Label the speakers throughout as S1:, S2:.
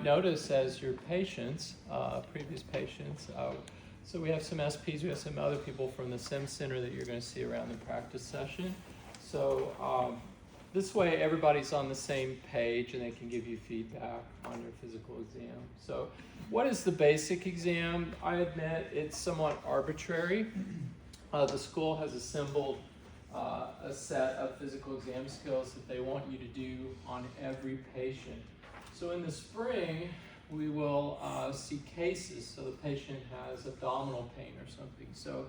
S1: might notice as your patients, previous patients, so we have some SPs, we have some other people from the Sim Center that you're going to see around the practice session. So this way everybody's on the same page and they can give you feedback on your physical exam. So what is the basic exam? I admit it's somewhat arbitrary. The school has assembled a set of physical exam skills that they want you to do on every patient. So in the spring, we will see cases, so the patient has abdominal pain or something. So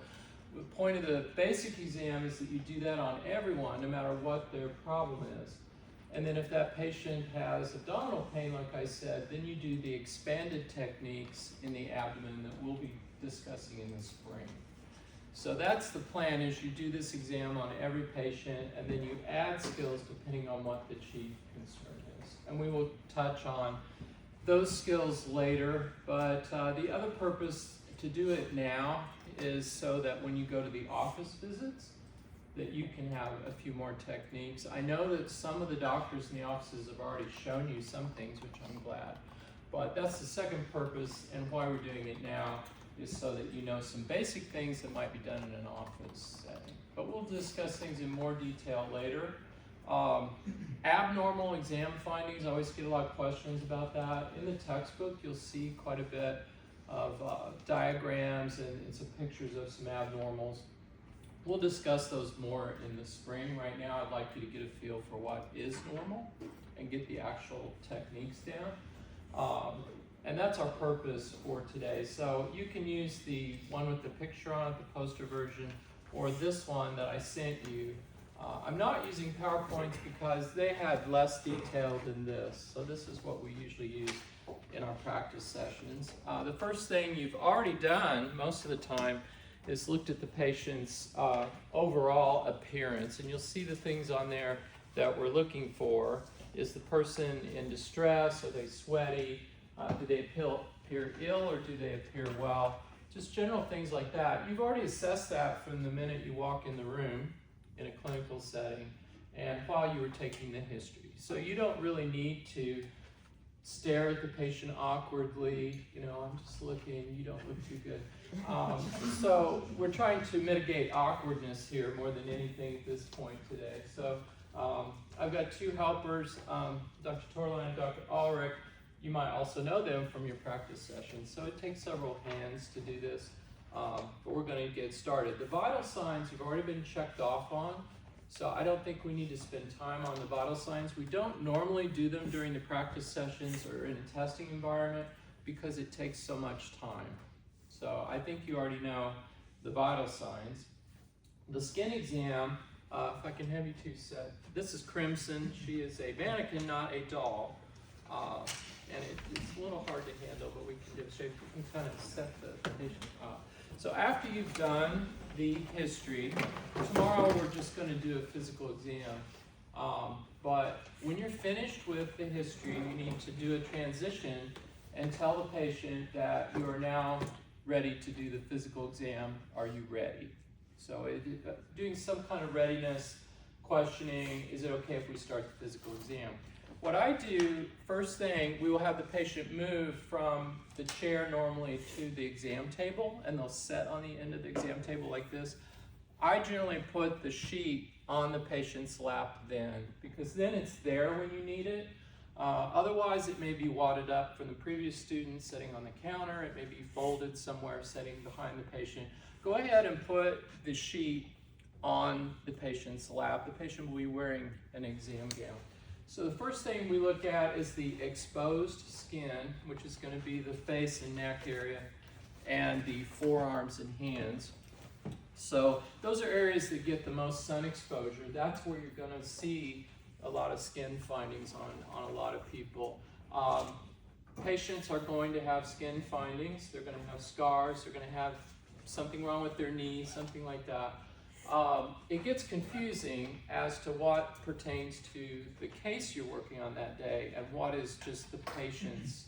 S1: the point of the basic exam is that you do that on everyone, no matter what their problem is. And then if that patient has abdominal pain, like I said, then you do the expanded techniques in the abdomen that we'll be discussing in the spring. So that's the plan, is you do this exam on every patient, and then you add skills depending on what the chief concern is. And we will touch on those skills later, but the other purpose to do it now is so that when you go to the office visits, that you can have a few more techniques. I know that some of the doctors in the offices have already shown you some things, which I'm glad, but that's the second purpose, and why we're doing it now is so that you know some basic things that might be done in an office setting. But we'll discuss things in more detail later. Abnormal exam findings, I always get a lot of questions about that. In the textbook, you'll see quite a bit of diagrams and some pictures of some abnormals. We'll discuss those more in the spring. Right now, I'd like you to get a feel for what is normal and get the actual techniques down. And that's our purpose for today. So you can use the one with the picture on it, the poster version, or this one that I sent you. I'm not using PowerPoints because they had less detail than this. So this is what we usually use in our practice sessions. The first thing you've already done most of the time is looked at the patient's overall appearance. And you'll see the things on there that we're looking for. Is the person in distress? Are they sweaty? Do they appear ill or do they appear well? Just general things like that. You've already assessed that from the minute you walk in the room in a clinical setting and while you were taking the history. So you don't really need to stare at the patient awkwardly. You know, I'm just looking, you don't look too good. So we're trying to mitigate awkwardness here more than anything at this point today. So I've got two helpers, Dr. Torlan and Dr. Ulrich. You might also know them from your practice sessions. So it takes several hands to do this, but we're going to get started. The vital signs have already been checked off on, so I don't think we need to spend time on the vital signs. We don't normally do them during the practice sessions or in a testing environment because it takes so much time. So I think you already know the vital signs. The skin exam, if I can have you two set. This is Crimson. She is a mannequin, not a doll. And it's a little hard to handle, but we can demonstrate. We can kind of set the patient up. So after you've done the history, tomorrow we're just going to do a physical exam. But when you're finished with the history, you need to do a transition and tell the patient that you are now ready to do the physical exam. Are you ready? So doing some kind of readiness questioning, is it okay if we start the physical exam? What I do, first thing, we will have the patient move from the chair normally to the exam table, and they'll sit on the end of the exam table like this. I generally put the sheet on the patient's lap then, because then it's there when you need it. Otherwise, it may be wadded up from the previous student sitting on the counter. It may be folded somewhere sitting behind the patient. Go ahead and put the sheet on the patient's lap. The patient will be wearing an exam gown. So the first thing we look at is the exposed skin, which is going to be the face and neck area, and the forearms and hands. So those are areas that get the most sun exposure. That's where you're going to see a lot of skin findings on a lot of people. Patients are going to have skin findings. They're going to have scars. They're going to have something wrong with their knee, something like that. It gets confusing as to what pertains to the case you're working on that day and what is just the patient's,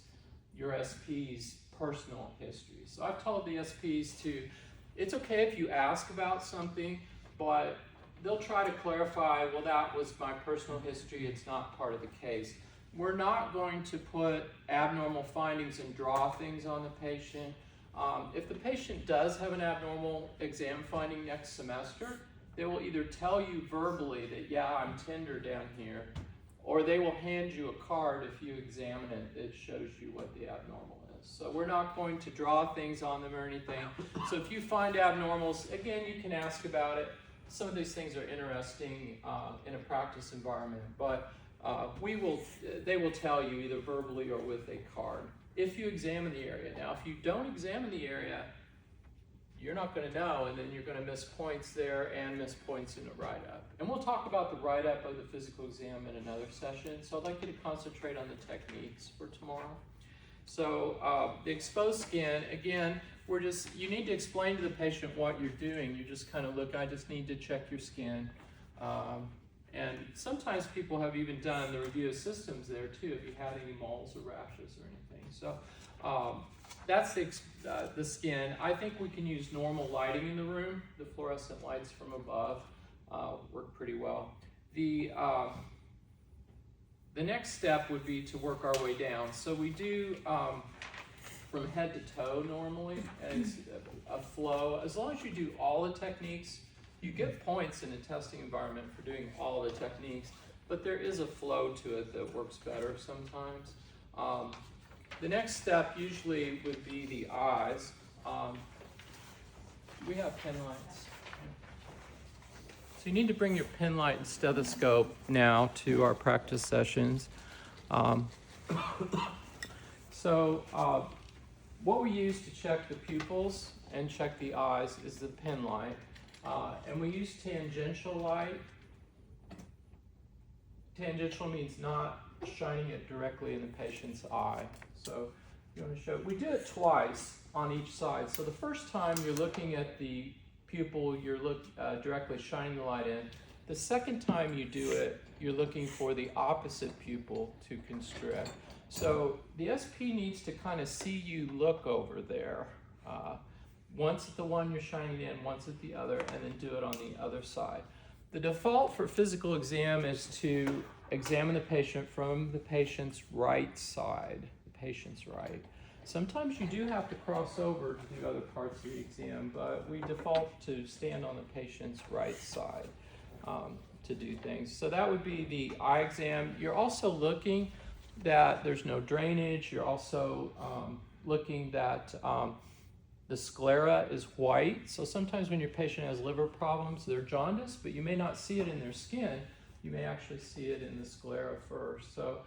S1: your SP's personal history. So I've told the SPs it's okay if you ask about something, but they'll try to clarify, well, that was my personal history, it's not part of the case. we're not going to put abnormal findings and draw things on the patient. If the patient does have an abnormal exam finding next semester, they will either tell you verbally that, yeah, I'm tender down here, or they will hand you a card if you examine it that shows you what the abnormal is. So we're not going to draw things on them or anything. So if you find abnormals, again, you can ask about it. Some of these things are interesting in a practice environment, but they will tell you either verbally or with a card if you examine the area. Now, if you don't examine the area, you're not going to know, and then you're going to miss points there and miss points in the write-up. And we'll talk about the write-up of the physical exam in another session, so I'd like you to concentrate on the techniques for tomorrow. So the exposed skin, again, you need to explain to the patient what you're doing. You just kind of look, I just need to check your skin. And sometimes people have even done the review of systems there too, if you had any moles or rashes or anything. So that's the skin. I think we can use normal lighting in the room. The fluorescent lights from above work pretty well. The next step would be to work our way down. So we do from head to toe normally, and it's a flow. As long as you do all the techniques, you get points in a testing environment for doing all the techniques, but there is a flow to it that works better sometimes. The next step usually would be the eyes. We have pen lights. So you need to bring your pen light and stethoscope now to our practice sessions. What we use to check the pupils and check the eyes is the pen light. And we use tangential light. Tangential means not shining it directly in the patient's eye. So you want to show, we do it twice on each side. So the first time you're looking at the pupil, you're directly shining the light in. The second time you do it, you're looking for the opposite pupil to constrict. So the SP needs to kind of see you look over there. Once at the one you're shining in, once at the other, and then do it on the other side. The default for physical exam is to examine the patient from the patient's right side, the patient's right. Sometimes you do have to cross over to do other parts of the exam, but we default to stand on the patient's right side to do things. So that would be the eye exam. You're also looking that there's no drainage. You're also looking that the sclera is white. So sometimes when your patient has liver problems, they're jaundiced, but you may not see it in their skin. You may actually see it in the sclera first. So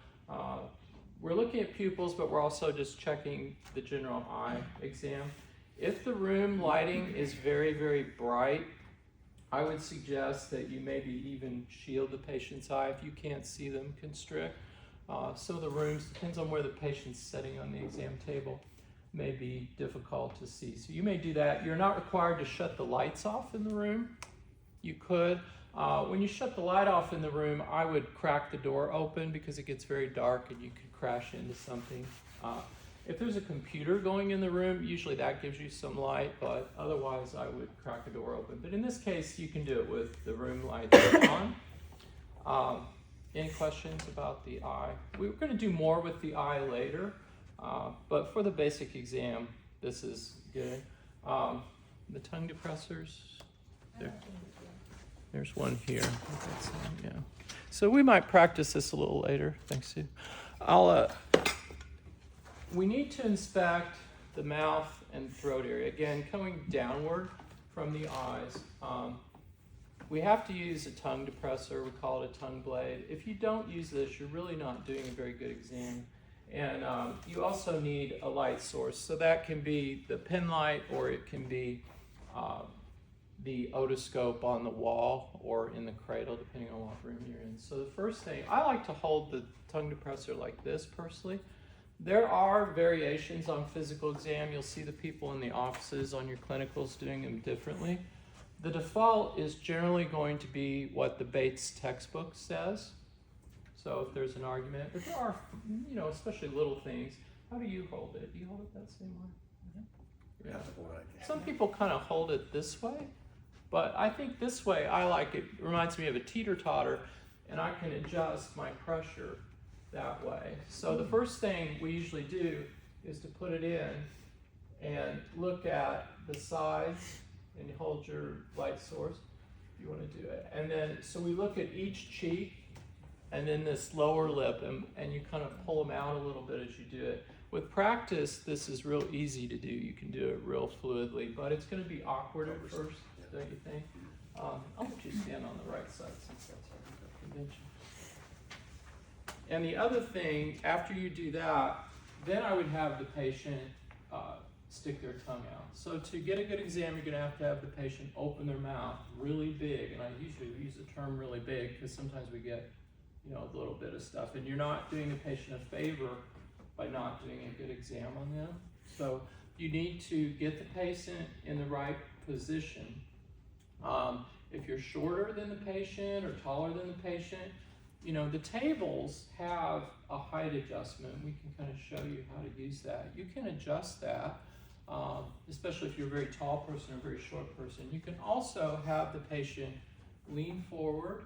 S1: we're looking at pupils, but we're also just checking the general eye exam. If the room lighting is very, very bright, I would suggest that you maybe even shield the patient's eye if you can't see them constrict. Some of the rooms, depends on where the patient's sitting on the exam table, may be difficult to see. So you may do that. You're not required to shut the lights off in the room. You could. When you shut the light off in the room, I would crack the door open because it gets very dark and you could crash into something. If there's a computer going in the room, usually that gives you some light, but otherwise I would crack the door open. But in this case, you can do it with the room lights on. Any questions about the eye? We're going to do more with the eye later, but for the basic exam, this is good. The tongue depressors, there's one here. Yeah. So we might practice this a little later. Thanks, Sue. We need to inspect the mouth and throat area. Again, coming downward from the eyes. We have to use a tongue depressor. We call it a tongue blade. If you don't use this, you're really not doing a very good exam. And you also need a light source. So that can be the pen light, or it can be the otoscope on the wall or in the cradle, depending on what room you're in. So the first thing, I like to hold the tongue depressor like this personally. There are variations on physical exam. You'll see the people in the offices on your clinicals doing them differently. The default is generally going to be what the Bates textbook says. So if there's an argument, but there are, especially little things. How do you hold it? Do you hold it that same way? Yeah. Some people kind of hold it this way, but I think this way I like it. It reminds me of a teeter-totter, and I can adjust my pressure that way. So the first thing we usually do is to put it in and look at the sides, and you hold your light source if you want to do it. And then, so we look at each cheek and then this lower lip, and you kind of pull them out a little bit as you do it. With practice, this is real easy to do. You can do it real fluidly, but it's going to be awkward at first, don't you think? I'll let you stand on the right side since that's our convention. And the other thing, after you do that, then I would have the patient stick their tongue out. So to get a good exam, you're going to have the patient open their mouth really big, and I usually use the term really big because sometimes we get, you know, a little bit of stuff, and you're not doing the patient a favor by not doing a good exam on them. So you need to get the patient in the right position. If you're shorter than the patient or taller than the patient, you know, the tables have a height adjustment. We can kind of show you how to use that. You can adjust that, especially if you're a very tall person or a very short person. You can also have the patient lean forward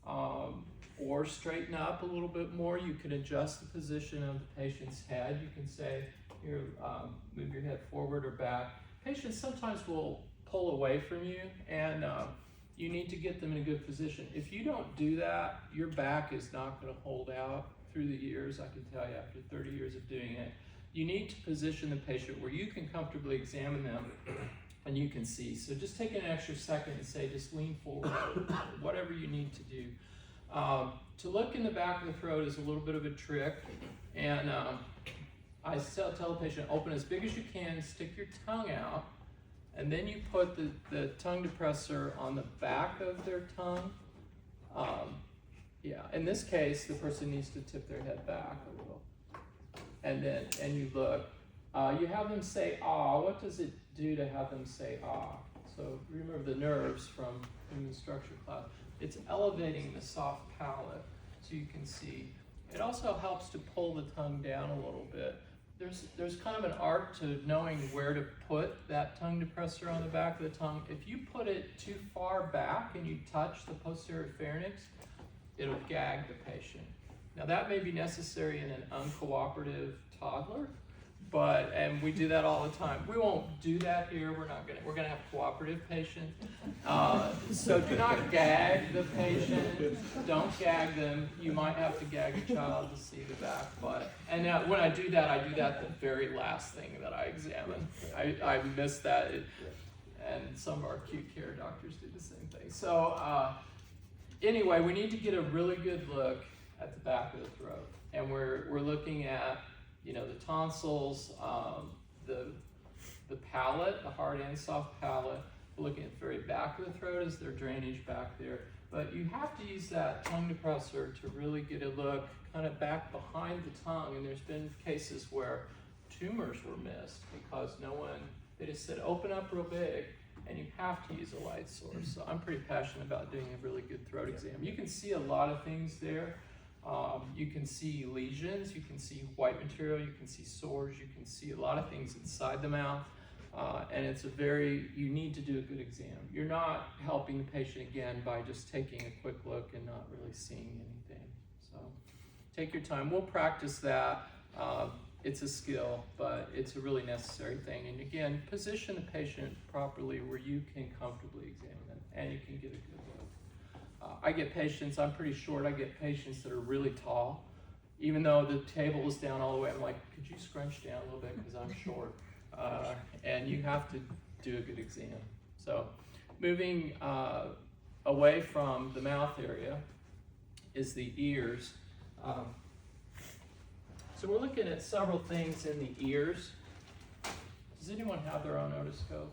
S1: or straighten up a little bit more. You can adjust the position of the patient's head. You can say, here, move your head forward or back. Patients sometimes will pull away from you, and you need to get them in a good position. If you don't do that, your back is not going to hold out through the years. I can tell you after 30 years of doing it. You need to position the patient where you can comfortably examine them and you can see. So just take an extra second and say, just lean forward, whatever you need to do. To look in the back of the throat is a little bit of a trick, and I tell the patient, open as big as you can, stick your tongue out, and then you put the tongue depressor on the back of their tongue. Yeah, in this case, the person needs to tip their head back a little. And you look. You have them say, ah. What does it do to have them say, ah? So remember the nerves from human structure class. It's elevating the soft palate so you can see. It also helps to pull the tongue down a little bit. There's kind of an art to knowing where to put that tongue depressor on the back of the tongue. If you put it too far back and you touch the posterior pharynx, it'll gag the patient. Now that may be necessary in an uncooperative toddler, and we do that all the time. We won't do that here. We're gonna have cooperative patients. So do not gag the patient. Don't gag them. You might have to gag a child to see the back butt. And when I do that the very last thing that I examine. I miss that, and some of our acute care doctors do the same thing. So anyway, we need to get a really good look at the back of the throat, and we're looking at, you know, the tonsils, the palate, the hard and soft palate. We're looking at the very back of the throat. Is there drainage back there? But you have to use that tongue depressor to really get a look kind of back behind the tongue. And there's been cases where tumors were missed because they just said open up real big, and you have to use a light source. So I'm pretty passionate about doing a really good throat exam. You can see a lot of things there. You can see lesions, you can see white material, you can see sores, you can see a lot of things inside the mouth, and you need to do a good exam. You're not helping the patient again by just taking a quick look and not really seeing anything. So take your time. We'll practice that. It's a skill, but it's a really necessary thing. And again, position the patient properly where you can comfortably examine them and you can get a good look. I get patients, I'm pretty short, I get patients that are really tall. Even though the table is down all the way, I'm like, could you scrunch down a little bit because I'm short? And you have to do a good exam. So moving away from the mouth area is the ears. So we're looking at several things in the ears. Does anyone have their own otoscope?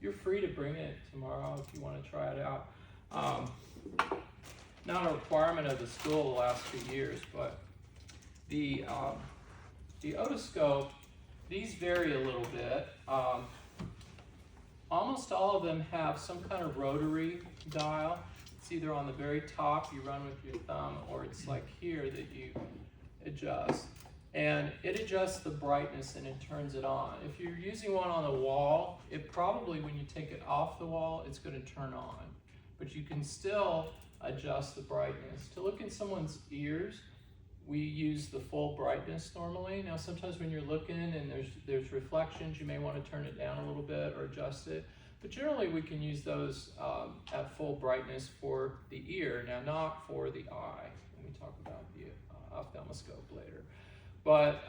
S1: You're free to bring it tomorrow if you want to try it out. Not a requirement of the school the last few years, but the otoscope, these vary a little bit. Almost all of them have some kind of rotary dial. It's either on the very top, you run with your thumb, or it's like here that you adjust. And it adjusts the brightness and it turns it on. If you're using one on the wall, it probably, when you take it off the wall, it's going to turn on. But you can still adjust the brightness. To look in someone's ears, we use the full brightness normally. Now sometimes when you're looking and there's reflections, you may want to turn it down a little bit or adjust it. But generally we can use those at full brightness for the ear, now not for the eye. And we talk about the ophthalmoscope later. But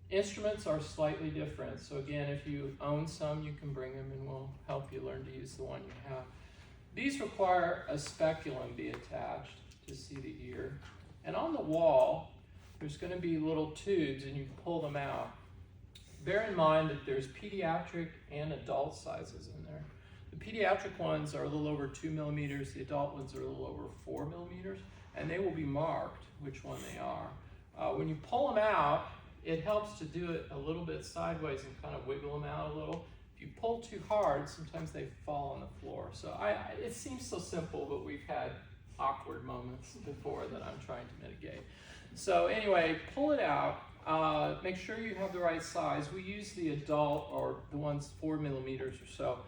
S1: instruments are slightly different. So again, if you own some, you can bring them and we'll help you learn to use the one you have. These require a speculum be attached to see the ear. And on the wall, there's going to be little tubes and you pull them out. Bear in mind that there's pediatric and adult sizes in there. The pediatric ones are a little over 2 millimeters, the adult ones are a little over 4 millimeters, and they will be marked which one they are. When you pull them out, it helps to do it a little bit sideways and kind of wiggle them out a little. If you pull too hard, sometimes they fall on the floor. So it seems so simple, but we've had awkward moments before that I'm trying to mitigate. So anyway, pull it out. Make sure you have the right size. We use the adult, or the ones 4 millimeters or so,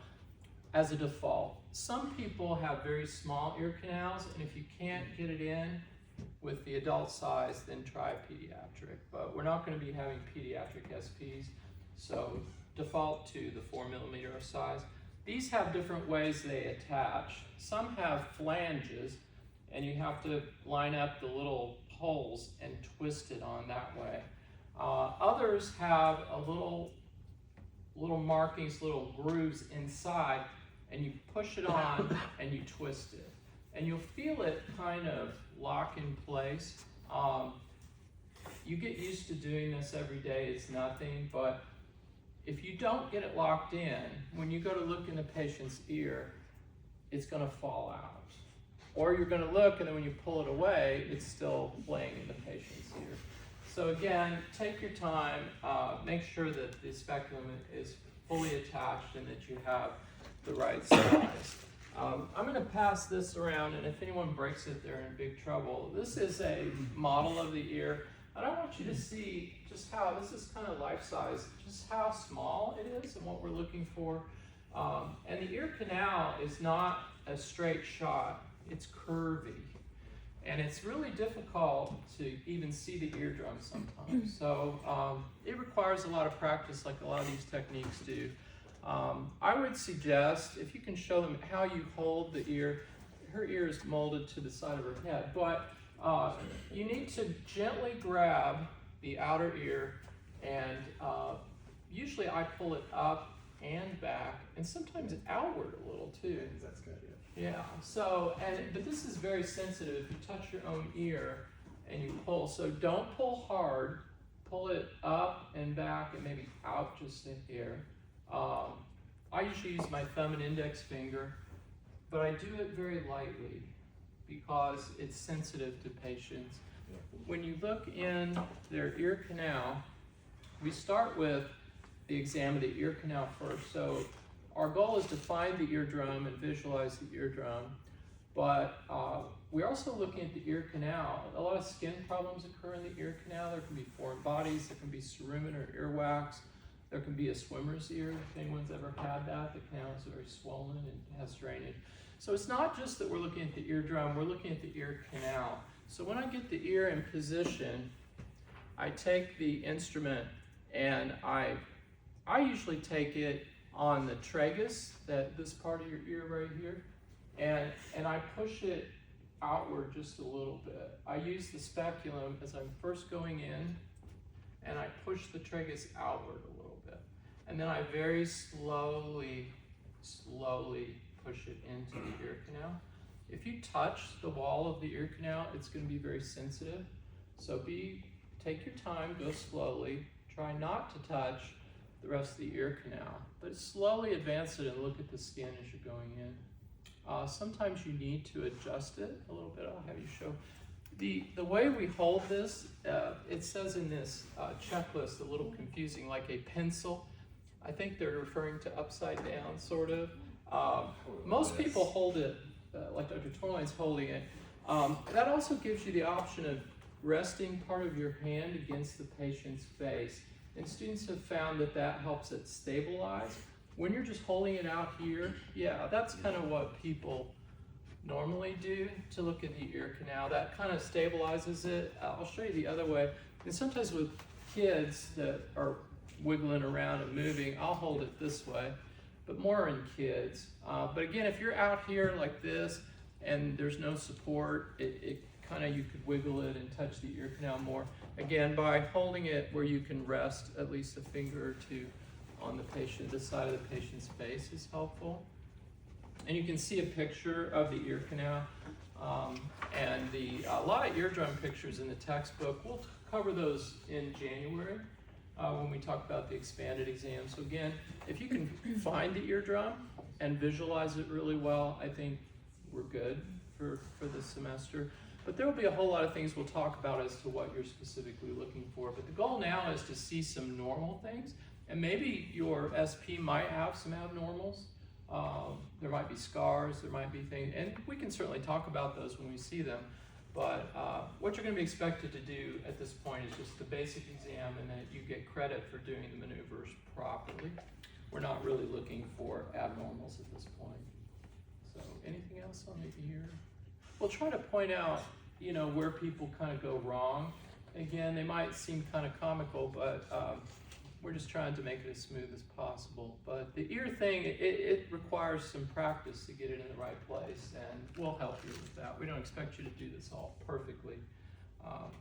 S1: as a default. Some people have very small ear canals, and if you can't get it in with the adult size, then try pediatric. But we're not going to be having pediatric SPs, so default to the 4 millimeter size. These have different ways they attach. Some have flanges, and you have to line up the little holes and twist it on that way. Others have a little markings, little grooves inside, and you push it on and you twist it. And you'll feel it kind of lock in place. You get used to doing this every day, it's nothing, but if you don't get it locked in, when you go to look in the patient's ear, it's gonna fall out. Or you're gonna look and then when you pull it away, it's still playing in the patient's ear. So again, take your time, make sure that the speculum is fully attached and that you have the right size. I'm going to pass this around, and if anyone breaks it, they're in big trouble. This is a model of the ear, and I want you to see just how, this is kind of life-size, just how small it is and what we're looking for. And the ear canal is not a straight shot, it's curvy. And it's really difficult to even see the eardrum sometimes. So it requires a lot of practice, like a lot of these techniques do. I would suggest, if you can show them how you hold the ear, her ear is molded to the side of her head, but you need to gently grab the outer ear, and usually I pull it up and back, and sometimes outward a little too.
S2: That's good, yeah.
S1: Yeah, so, but this is very sensitive. If you touch your own ear and you pull, so don't pull hard, pull it up and back and maybe out just a hair. I usually use my thumb and index finger, but I do it very lightly because it's sensitive to patients. When you look in their ear canal, we start with the exam of the ear canal first. So our goal is to find the eardrum and visualize the eardrum, but we're also looking at the ear canal. A lot of skin problems occur in the ear canal. There can be foreign bodies, there can be cerumen or earwax, there can be a swimmer's ear, if anyone's ever had that. The canal is very swollen and has drainage. So it's not just that we're looking at the eardrum, we're looking at the ear canal. So when I get the ear in position, I take the instrument and I usually take it on the tragus, this part of your ear right here, and I push it outward just a little bit. I use the speculum as I'm first going in, and I push the tragus outward a little bit. And then I very slowly push it into the ear canal. If you touch the wall of the ear canal, it's going to be very sensitive. So take your time, go slowly, try not to touch the rest of the ear canal, but slowly advance it and look at the skin as you're going in. Sometimes you need to adjust it a little bit. I'll have you show. The way we hold this, it says in this checklist, a little confusing, like a pencil. I think they're referring to upside down, sort of. Most people hold it like Dr. Torline's holding it. That also gives you the option of resting part of your hand against the patient's face. And students have found that helps it stabilize. When you're just holding it out here, yeah, that's kind of what people normally do to look at the ear canal. That kind of stabilizes it. I'll show you the other way. And sometimes with kids that are wiggling around and moving, I'll hold it this way, but more in kids. But again, if you're out here like this and there's no support, it kind of, you could wiggle it and touch the ear canal more. Again, by holding it where you can rest at least a finger or two on the patient, this side of the patient's face is helpful. And you can see a picture of the ear canal and a lot of eardrum pictures in the textbook. We'll cover those in January when we talk about the expanded exam. So again, if you can find the eardrum and visualize it really well, I think we're good for this semester. But there will be a whole lot of things we'll talk about as to what you're specifically looking for. But the goal now is to see some normal things, and maybe your SP might have some abnormals. There might be scars, there might be things, and we can certainly talk about those when we see them. But what you're going to be expected to do at this point is just the basic exam, and that you get credit for doing the maneuvers properly. We're not really looking for abnormals at this point. So anything else on the ear? We'll try to point out, you know, where people kind of go wrong. Again, they might seem kind of comical, but we're just trying to make it as smooth as possible. But the ear thing, it requires some practice to get it in the right place, and we'll help you with that. We don't expect you to do this all perfectly.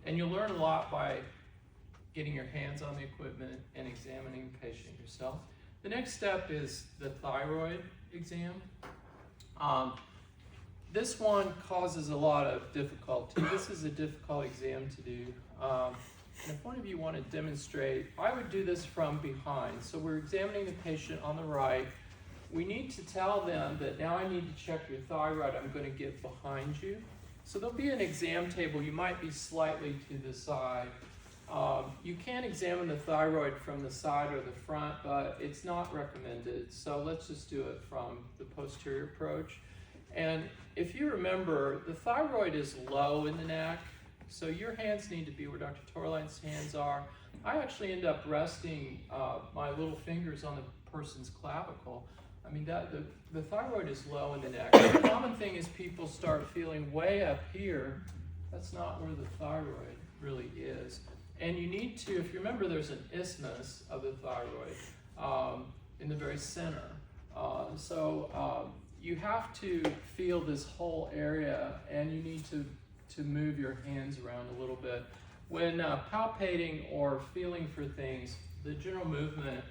S1: And you'll learn a lot by getting your hands on the equipment and examining the patient yourself. The next step is the thyroid exam. This one causes a lot of difficulty. This is a difficult exam to do. And if one of you want to demonstrate, I would do this from behind. So we're examining the patient on the right. We need to tell them that now I need to check your thyroid. I'm going to get behind you. So there'll be an exam table. You might be slightly to the side. You can examine the thyroid from the side or the front, but it's not recommended. So let's just do it from the posterior approach. And if you remember, the thyroid is low in the neck. So your hands need to be where Dr. Torline's hands are. I actually end up resting my little fingers on the person's clavicle. I mean, the thyroid is low in the neck. The common thing is people start feeling way up here. That's not where the thyroid really is. And you need to, if you remember, there's an isthmus of the thyroid in the very center. You have to feel this whole area, and you need to move your hands around a little bit. When palpating or feeling for things, the general movement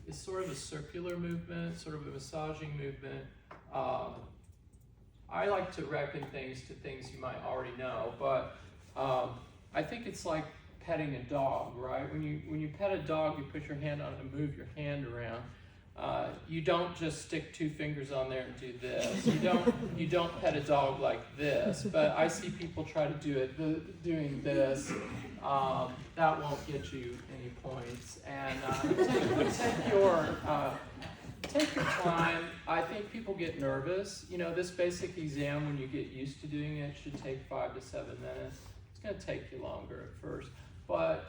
S1: is sort of a circular movement, sort of a massaging movement. I like to reckon things to things you might already know, but I think it's like petting a dog, right? When you pet a dog, you put your hand on it and move your hand around. You don't just stick two fingers on there and do this. You don't pet a dog like this. But I see people try to do it doing this. That won't get you any points. And take your time. I think people get nervous. You know, this basic exam, when you get used to doing it, should take 5 to 7 minutes. It's going to take you longer at first, but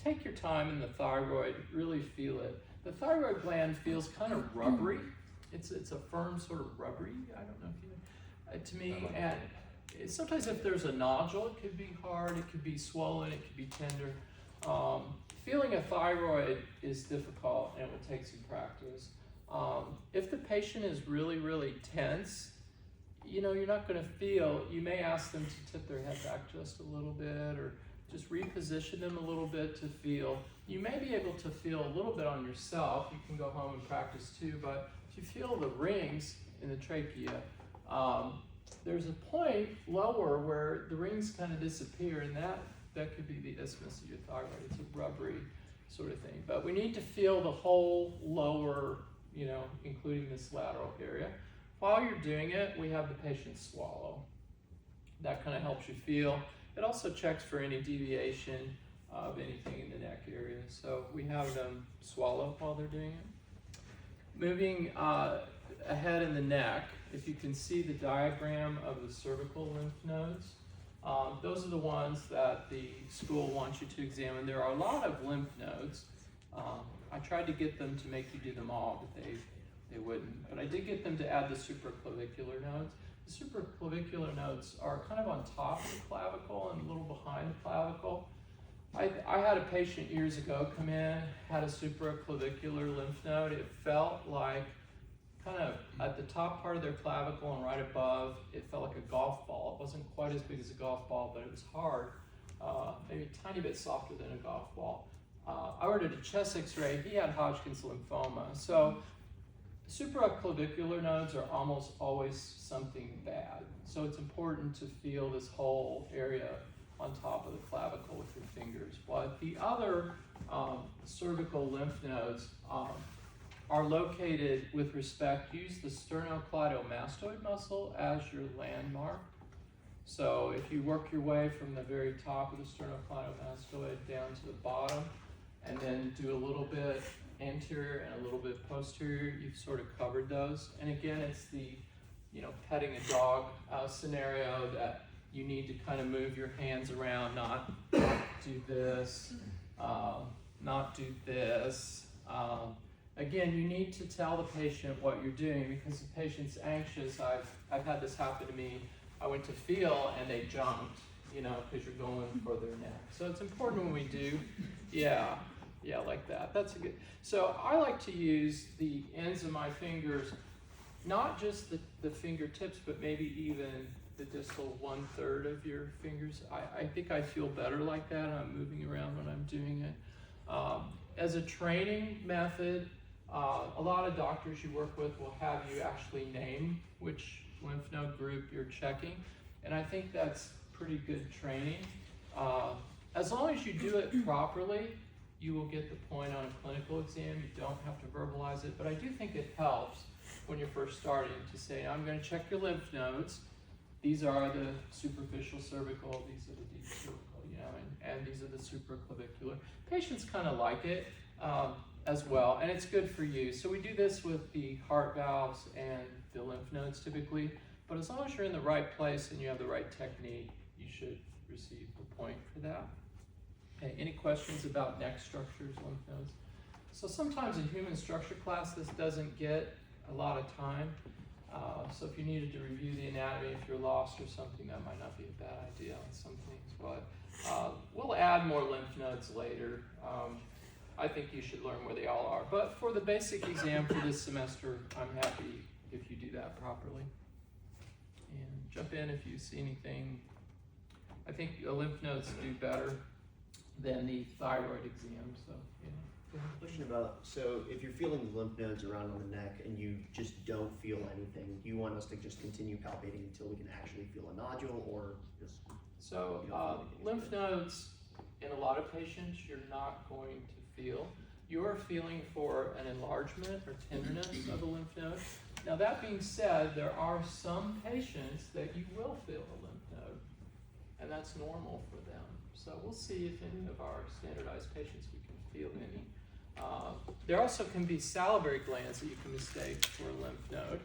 S1: take your time in the thyroid. Really feel it. The thyroid gland feels kind of rubbery. It's a firm sort of rubbery. I don't know if you, to me, and sometimes if there's a nodule, it could be hard, it could be swollen, it could be tender. Feeling a thyroid is difficult, and it will take some practice. If the patient is really, really tense, you know, you're not going to feel. You may ask them to tip their head back just a little bit, or just reposition them a little bit to feel. You may be able to feel a little bit on yourself. You can go home and practice too, but if you feel the rings in the trachea, there's a point lower where the rings kind of disappear, and that could be the isthmus of your thyroid. It's a rubbery sort of thing. But we need to feel the whole lower, you know, including this lateral area. While you're doing it, we have the patient swallow. That kind of helps you feel. It also checks for any deviation of anything in the neck area. So we have them swallow while they're doing it. Moving ahead in the neck, if you can see the diagram of the cervical lymph nodes, those are the ones that the school wants you to examine. There are a lot of lymph nodes. I tried to get them to make you do them all, but they wouldn't. But I did get them to add the supraclavicular nodes. The supraclavicular nodes are kind of on top of the clavicle and a little behind the clavicle. I had a patient years ago come in, had a supraclavicular lymph node. It felt like kind of at the top part of their clavicle and right above, it felt like a golf ball. It wasn't quite as big as a golf ball, but it was hard, maybe a tiny bit softer than a golf ball. I ordered a chest x-ray. He had Hodgkin's lymphoma. So supraclavicular nodes are almost always something bad. So it's important to feel this whole area on top of the clavicle with your fingers. But the other cervical lymph nodes are located with respect, use the sternocleidomastoid muscle as your landmark. So if you work your way from the very top of the sternocleidomastoid down to the bottom, and then do a little bit anterior and a little bit posterior, you've sort of covered those. And again, it's the, petting a dog scenario that you need to kind of move your hands around, not do this, not do this. Again, you need to tell the patient what you're doing because the patient's anxious. I've had this happen to me. I went to feel and they jumped, because you're going for their neck. So it's important when we do, yeah, like that. That's a good. So I like to use the ends of my fingers, not just the fingertips, but maybe even the distal 1/3 of your fingers. I think I feel better like that. I'm moving around when I'm doing it. As a training method, a lot of doctors you work with will have you actually name which lymph node group you're checking, and I think that's pretty good training. As long as you do it properly, you will get the point on a clinical exam. You don't have to verbalize it, but I do think it helps when you're first starting to say, I'm going to check your lymph nodes. These are the superficial cervical, these are the deep cervical, and these are the supraclavicular. Patients kind of like it as well, and it's good for you. So we do this with the heart valves and the lymph nodes typically, but as long as you're in the right place and you have the right technique, you should receive the point for that. Okay, any questions about neck structures, lymph nodes? So sometimes in human structure class, this doesn't get a lot of time. So if you needed to review the anatomy, if you're lost or something, that might not be a bad idea on some things. But we'll add more lymph nodes later. I think you should learn where they all are. But for the basic exam for this semester, I'm happy if you do that properly. And jump in if you see anything. I think the lymph nodes do better than the thyroid exam. So,
S2: Question about, so if you're feeling the lymph nodes around on the neck and you just don't feel anything, do you want us to just continue palpating until we can actually feel a nodule, or just?
S1: So lymph nodes, in a lot of patients, you're not going to feel. You're feeling for an enlargement or tenderness of the lymph node. Now that being said, there are some patients that you will feel a lymph node, and that's normal for them. So we'll see if any of our standardized patients we can feel any. There also can be salivary glands that you can mistake for a lymph node.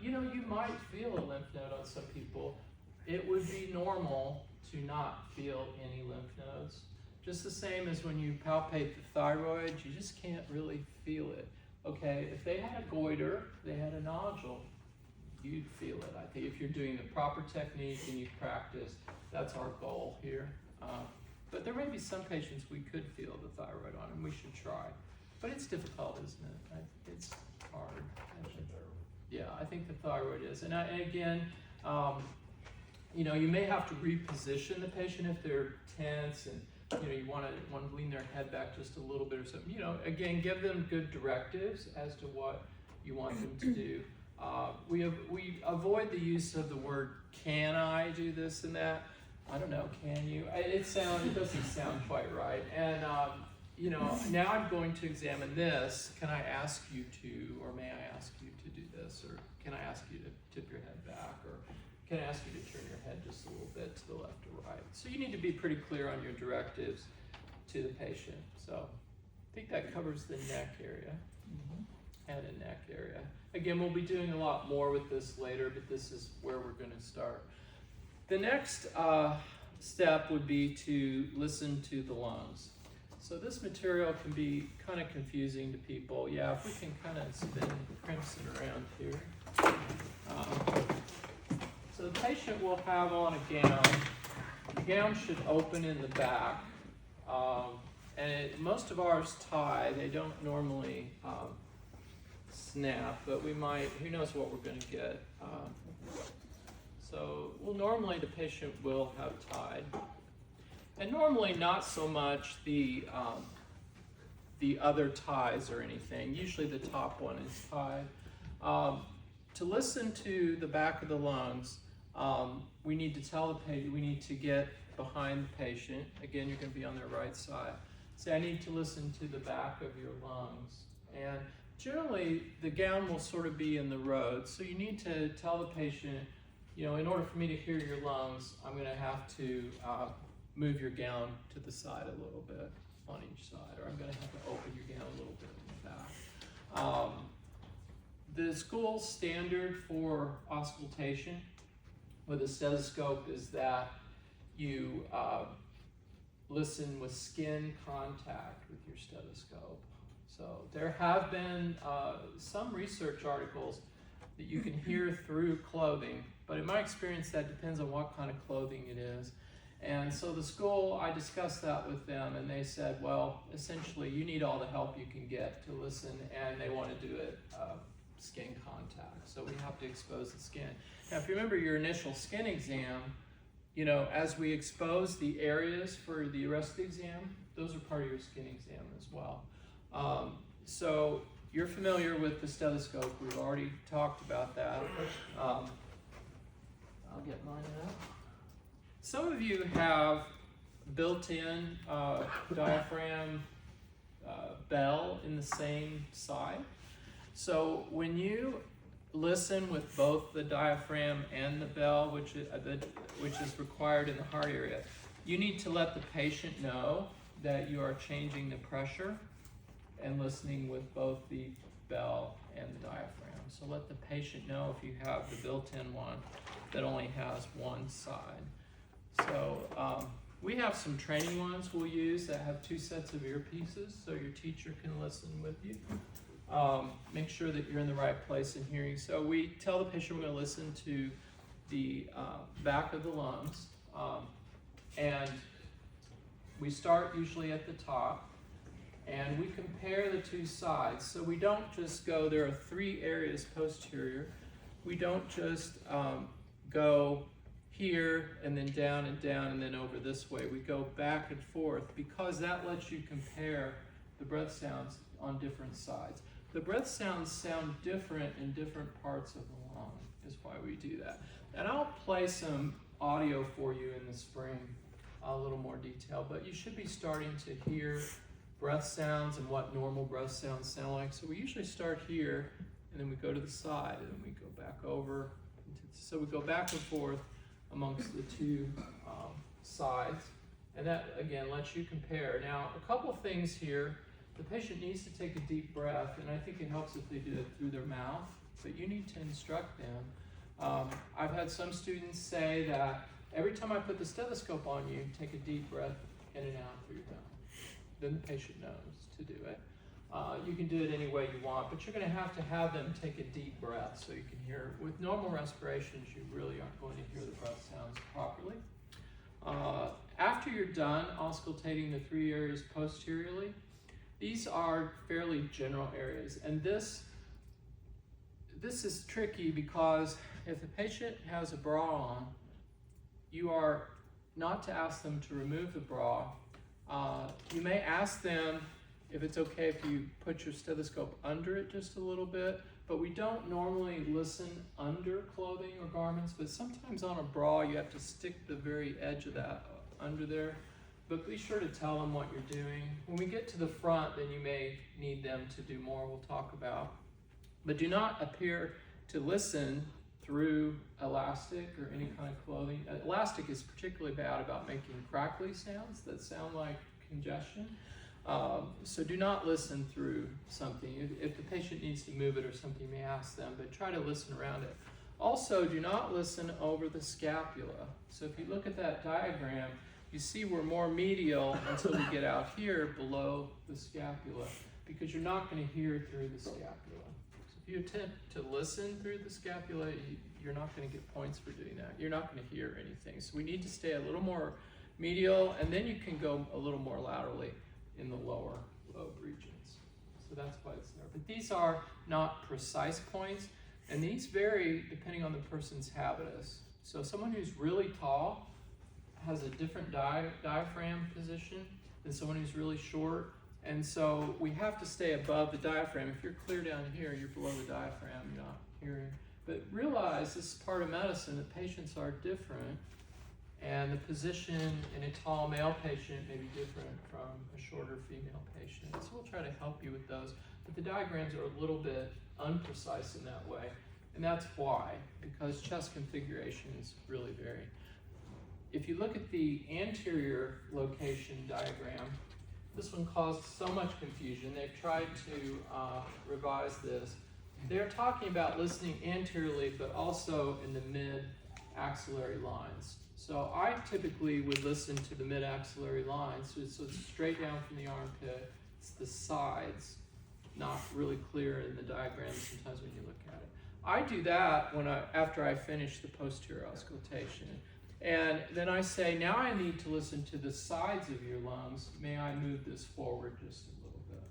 S1: You might feel a lymph node on some people. It would be normal to not feel any lymph nodes. Just the same as when you palpate the thyroid, you just can't really feel it. Okay, if they had a goiter, they had a nodule, you'd feel it. I think if you're doing the proper technique and you practice, that's our goal here. But there may be some patients we could feel the thyroid on, and we should try. But it's difficult, isn't it? It's hard. Yeah, I think the thyroid is. And again, you may have to reposition the patient if they're tense, and you want to lean their head back just a little bit or something. Again, give them good directives as to what you want them to do. We avoid the use of the word "can I do this and that." I don't know, can you? It doesn't sound quite right. And now I'm going to examine this. Can I ask you to, or may I ask you to do this, or can I ask you to tip your head back, or can I ask you to turn your head just a little bit to the left or right? So you need to be pretty clear on your directives to the patient. So I think that covers the neck area, head and neck area. Again, we'll be doing a lot more with this later, but this is where we're going to start. The next step would be to listen to the lungs. So this material can be kind of confusing to people. Yeah, if we can kind of spin Crimson around here. So the patient will have on a gown. The gown should open in the back. Most of ours tie. They don't normally snap, but we might, who knows what we're going to get. Normally the patient will have tied. And normally not so much the other ties or anything. Usually the top one is tied. To listen to the back of the lungs, we need to tell the patient, we need to get behind the patient. Again, you're going to be on their right side. Say, I need to listen to the back of your lungs. And generally, the gown will sort of be in the road. So you need to tell the patient, in order for me to hear your lungs, I'm going to have to move your gown to the side a little bit on each side, or I'm going to have to open your gown a little bit in the back. The school standard for auscultation with a stethoscope is that you listen with skin contact with your stethoscope. So there have been some research articles that you can hear through clothing, but in my experience that depends on what kind of clothing it is. And so the school, I discussed that with them, and they said, well, essentially you need all the help you can get to listen, and they want to do it skin contact. So we have to expose the skin. Now, if you remember your initial skin exam, as we expose the areas for the rest of the exam, those are part of your skin exam as well. So you're familiar with the stethoscope. We've already talked about that. I'll get mine out. Some of you have built-in diaphragm bell in the same side. So when you listen with both the diaphragm and the bell, which is required in the heart area, you need to let the patient know that you are changing the pressure and listening with both the bell and the diaphragm. So let the patient know if you have the built-in one that only has one side. So we have some training ones we'll use that have 2 sets of earpieces so your teacher can listen with you. Make sure that you're in the right place in hearing. So we tell the patient we're going to listen to the back of the lungs, and we start usually at the top, and we compare the 2 sides. So we don't just go, there are 3 areas posterior. We don't just go here and then down and then over this way. We go back and forth because that lets you compare the breath sounds on different sides. The breath sounds sound different in different parts of the lung, is why we do that. And I'll play some audio for you in the spring, a little more detail, but you should be starting to hear breath sounds and what normal breath sounds sound like. So we usually start here, and then we go to the side, and then we go back over. So we go back and forth amongst the 2 sides, and that again lets you compare. Now, a couple of things here. The patient needs to take a deep breath, and I think it helps if they do it through their mouth, but you need to instruct them. I've had some students say that every time I put the stethoscope on you, take a deep breath in and out through your mouth. Then the patient knows to do it. You can do it any way you want, but you're going to have them take a deep breath so you can hear. With normal respirations, you really aren't going to hear the breath sounds properly. After you're done auscultating the 3 areas posteriorly, these are fairly general areas, and this is tricky because if the patient has a bra on, you are not to ask them to remove the bra. You may ask them if it's okay if you put your stethoscope under it just a little bit, but we don't normally listen under clothing or garments, but sometimes on a bra you have to stick the very edge of that under there. But be sure to tell them what you're doing. When we get to the front, then you may need them to do more we'll talk about. But do not appear to listen through elastic or any kind of clothing. Elastic is particularly bad about making crackly sounds that sound like congestion. So do not listen through something. If the patient needs to move it or something, you may ask them, but try to listen around it. Also, do not listen over the scapula. So if you look at that diagram, you see we're more medial until we get out here below the scapula, because you're not going to hear through the scapula. So If you attempt to listen through the scapula, you're not going to get points for doing that. You're not going to hear anything. So we need to stay a little more medial, and then you can go a little more laterally in the lower lobe regions. So that's why it's there. But these are not precise points, and these vary depending on the person's habitus. So someone who's really tall has a different diaphragm position than someone who's really short. And so we have to stay above the diaphragm. If you're clear down here, you're below the diaphragm, you're not hearing. But realize this is part of medicine, that patients are different, and the position in a tall male patient may be different from a shorter female patient. So we'll try to help you with those. But the diagrams are a little bit unprecise in that way. And that's why, because chest configurations really vary. If you look at the anterior location diagram, this one caused so much confusion. They've tried to revise this. They're talking about listening anteriorly, but also in the mid-axillary lines. So I typically would listen to the mid-axillary lines, so it's straight down from the armpit. It's the sides, not really clear in the diagram sometimes when you look at it. I do that after I finish the posterior auscultation. And then I say, now I need to listen to the sides of your lungs. May I move this forward just a little bit?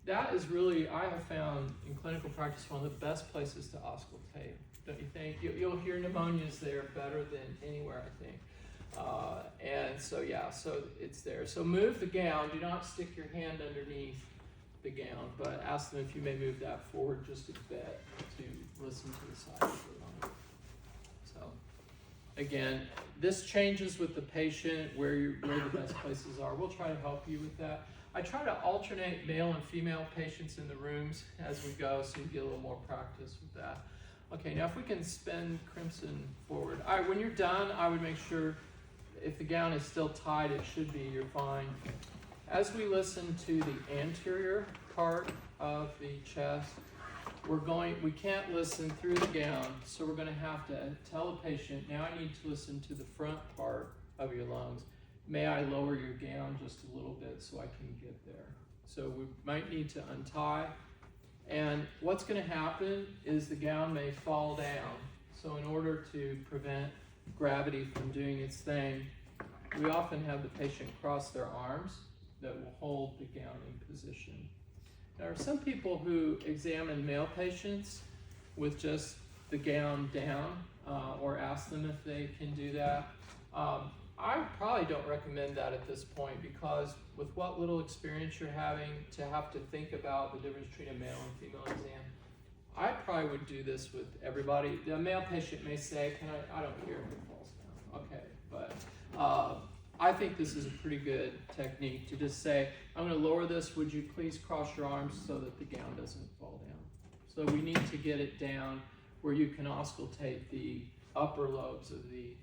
S1: That is really, I have found in clinical practice, one of the best places to auscultate, don't you think? You'll hear pneumonias there better than anywhere, I think. And so, yeah, so it's there. So move the gown. Do not stick your hand underneath the gown, but ask them if you may move that forward just a bit to listen to the side of the lung. So, again, this changes with the patient, where the best places are. We'll try to help you with that. I try to alternate male and female patients in the rooms as we go, so you get a little more practice with that. Okay, now if we can spin Crimson forward. All right, when you're done, I would make sure if the gown is still tied, it should be, you're fine. As we listen to the anterior part of the chest, we can't listen through the gown, so we're going to have to tell the patient, now I need to listen to the front part of your lungs. May I lower your gown just a little bit so I can get there? So we might need to untie, and what's going to happen is the gown may fall down. So in order to prevent gravity from doing its thing, we often have the patient cross their arms that will hold the gown in position. There are some people who examine male patients with just the gown down, or ask them if they can do that. I probably don't recommend that at this point, because with what little experience you're having, to have to think about the difference between a male and female exam, I probably would do this with everybody. The male patient may say, I don't care if it falls down. Okay, but I think this is a pretty good technique to just say, I'm going to lower this, would you please cross your arms so that the gown doesn't fall down. So we need to get it down where you can auscultate the upper lobes of the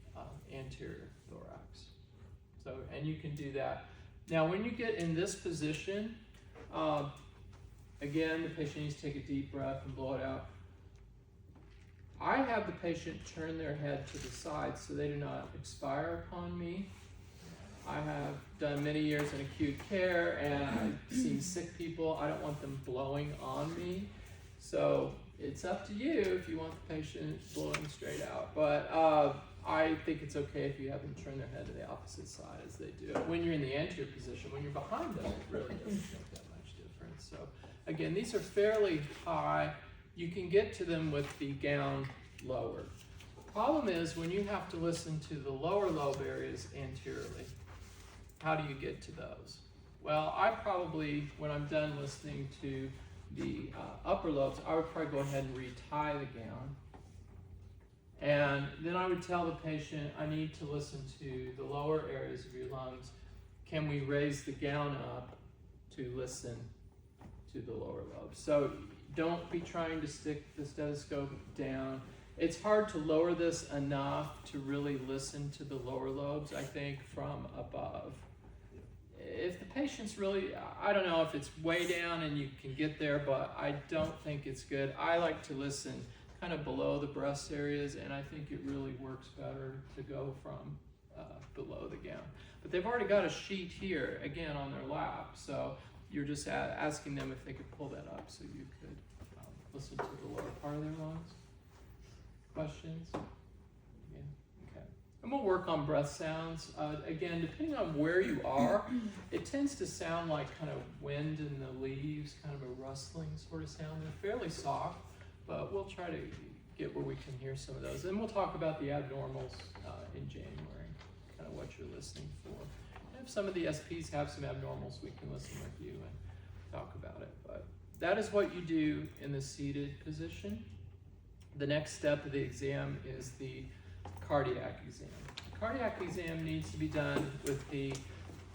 S1: anterior thorax. So, and you can do that. Now when you get in this position, again, the patient needs to take a deep breath and blow it out. I have the patient turn their head to the side so they do not expire upon me. I have done many years in acute care, and I've seen sick people. I don't want them blowing on me. So it's up to you if you want the patient blowing straight out. But I think it's okay if you have them turn their head to the opposite side as they do it. When you're in the anterior position, when you're behind them, it really doesn't make that much difference. So again, these are fairly high. You can get to them with the gown lowered. Problem is when you have to listen to the lower lobe areas anteriorly, how do you get to those? Well, I probably, when I'm done listening to the upper lobes, I would probably go ahead and retie the gown. And then I would tell the patient, I need to listen to the lower areas of your lungs. Can we raise the gown up to listen to the lower lobes? So don't be trying to stick the stethoscope down. It's hard to lower this enough to really listen to the lower lobes, I think, from above. If the patient's really, I don't know if it's way down and you can get there, but I don't think it's good. I like to listen kind of below the breast areas, and I think it really works better to go from below the gown. But they've already got a sheet here, again, on their lap, so you're just asking them if they could pull that up so you could listen to the lower part of their lungs. Questions? Yeah, okay. And we'll work on breath sounds. Again, depending on where you are, it tends to sound like kind of wind in the leaves, kind of a rustling sort of sound. They're fairly soft, but we'll try to get where we can hear some of those. And we'll talk about the abnormals in January, kind of what you're listening for. And if some of the SPs have some abnormals, we can listen with you and talk about it. But that is what you do in the seated position. The next step of the exam is the cardiac exam. The cardiac exam needs to be done with the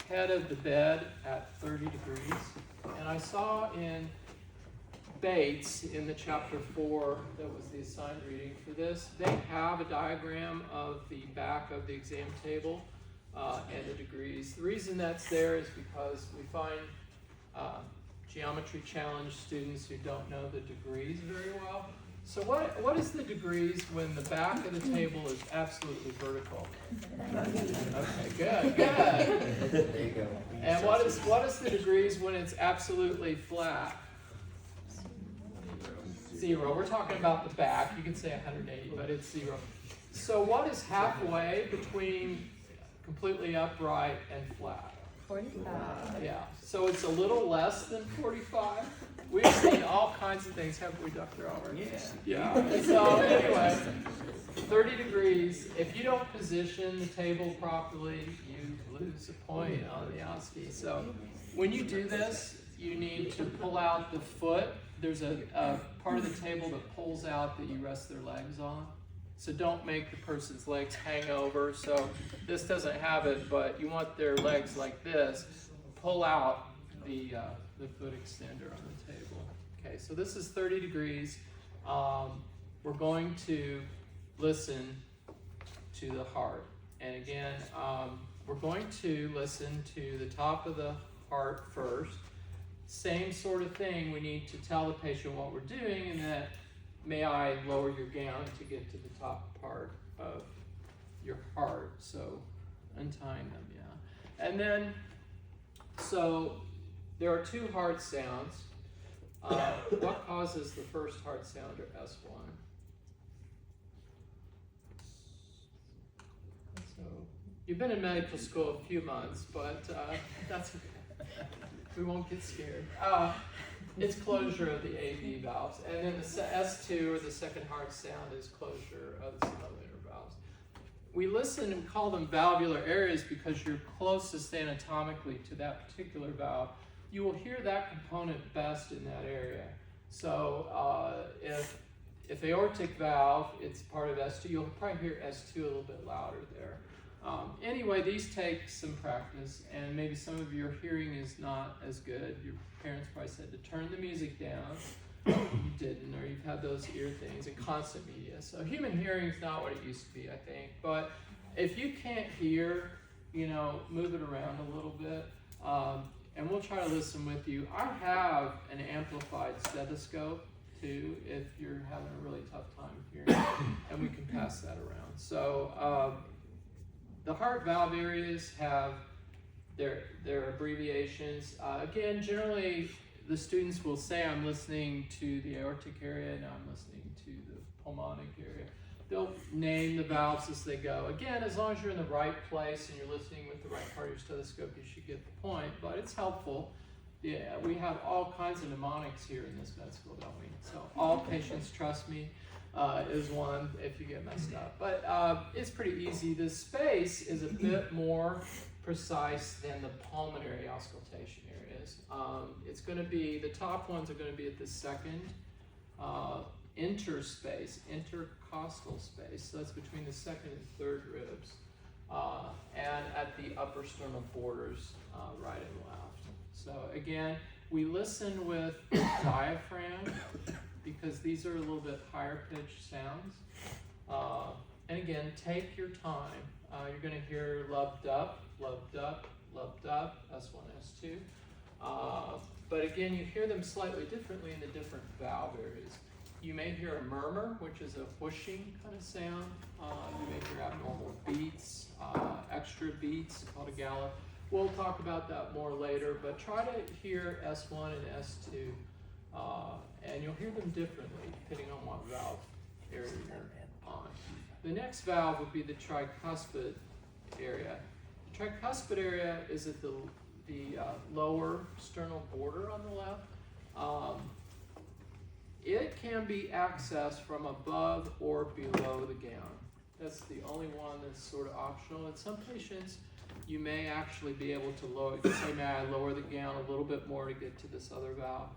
S1: head of the bed at 30 degrees. And I saw in Bates, in the chapter 4, that was the assigned reading for this, they have a diagram of the back of the exam table and the degrees. The reason that's there is because we find geometry challenge students who don't know the degrees very well. So what is the degrees when the back of the table is absolutely vertical? Okay, good.
S2: There you go.
S1: And what is the degrees when it's absolutely flat? 0. We're talking about the back. You can say 180, but it's 0. So what is halfway between completely upright and flat?
S3: 45.
S1: Yeah. So it's a little less than 45. We've seen all kinds of things, haven't we, Dr. Albert? Yeah. So anyway, 30 degrees. If you don't position the table properly, you lose a point on the OSCE. So when you do this, you need to pull out the foot. There's a part of the table that pulls out that you rest their legs on. So don't make the person's legs hang over. So this doesn't have it, but you want their legs like this. Pull out the foot extender on the table. Okay, so this is 30 degrees. We're going to listen to the heart. And again, we're going to listen to the top of the heart first. Same sort of thing, we need to tell the patient what we're doing, and that may I lower your gown to get to the top part of your heart. So untying them, yeah. And then, so there are 2 heart sounds. What causes the first heart sound, or S1? So you've been in medical school a few months, but that's okay. We won't get scared. It's closure of the AV valves. And then the S2, or the second heart sound, is closure of the semilunar valves. We listen and call them valvular areas because you're closest anatomically to that particular valve. You will hear that component best in that area. So if aortic valve, it's part of S2, you'll probably hear S2 a little bit louder there. Anyway, these take some practice, and maybe some of your hearing is not as good. Your parents probably said to turn the music down. You didn't, or you've had those ear things and constant media. So human hearing is not what it used to be, I think. But if you can't hear, move it around a little bit, and we'll try to listen with you. I have an amplified stethoscope too, if you're having a really tough time hearing, and we can pass that around. So the heart valve areas have their abbreviations. Again, generally the students will say, I'm listening to the aortic area, and I'm listening to the pulmonic area. They'll name the valves as they go. Again, as long as you're in the right place and you're listening with the right part of your stethoscope, you should get the point, but it's helpful. Yeah, we have all kinds of mnemonics here in this med school, don't we? So all patients trust me is one if you get messed up. But it's pretty easy. The space is a bit more precise than the pulmonary auscultation areas. It's going to be, the top ones are going to be at the second intercostal space. So that's between the second and third ribs. And at the upper sternal borders, right and left. So again, we listen with the diaphragm because these are a little bit higher pitched sounds. And again, take your time. You're going to hear lubbed up, lubbed up, lubbed up, S1, S2. But again, you hear them slightly differently in the different valve areas. You may hear a murmur, which is a whooshing kind of sound. You may hear abnormal beats, extra beats called a gallop. We'll talk about that more later, but try to hear S1 and S2 and you'll hear them differently depending on what valve area you're on. The next valve would be the tricuspid area. The tricuspid area is at the lower sternal border on the left. It can be accessed from above or below the gown. That's the only one that's sort of optional. In some patients, you may actually be able to lower, you can say, may I lower the gown a little bit more to get to this other valve.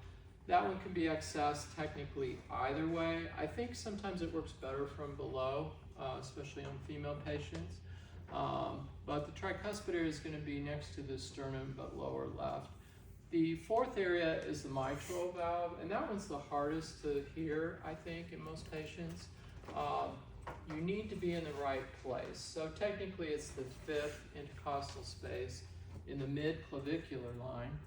S1: That one can be accessed technically either way. I think sometimes it works better from below, especially on female patients. But the tricuspid area is going to be next to the sternum, but lower left. The fourth area is the mitral valve, and that one's the hardest to hear, I think, in most patients. You need to be in the right place. So technically it's the fifth intercostal space in the mid-clavicular line.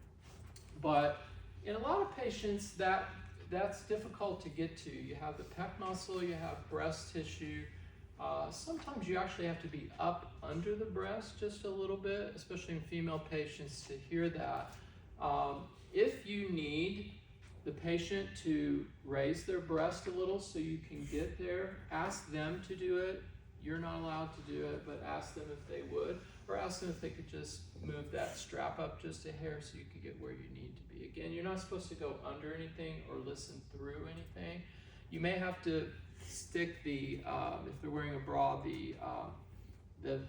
S1: But in a lot of patients, that's difficult to get to. You have the pec muscle, you have breast tissue. Sometimes you actually have to be up under the breast just a little bit, especially in female patients, to hear that. If you need the patient to raise their breast a little so you can get there, ask them to do it. You're not allowed to do it, but ask them if they would, or ask them if they could just move that strap up just a hair so you could get where you need to be. Again, you're not supposed to go under anything or listen through anything. You may have to stick the, if they're wearing a bra, the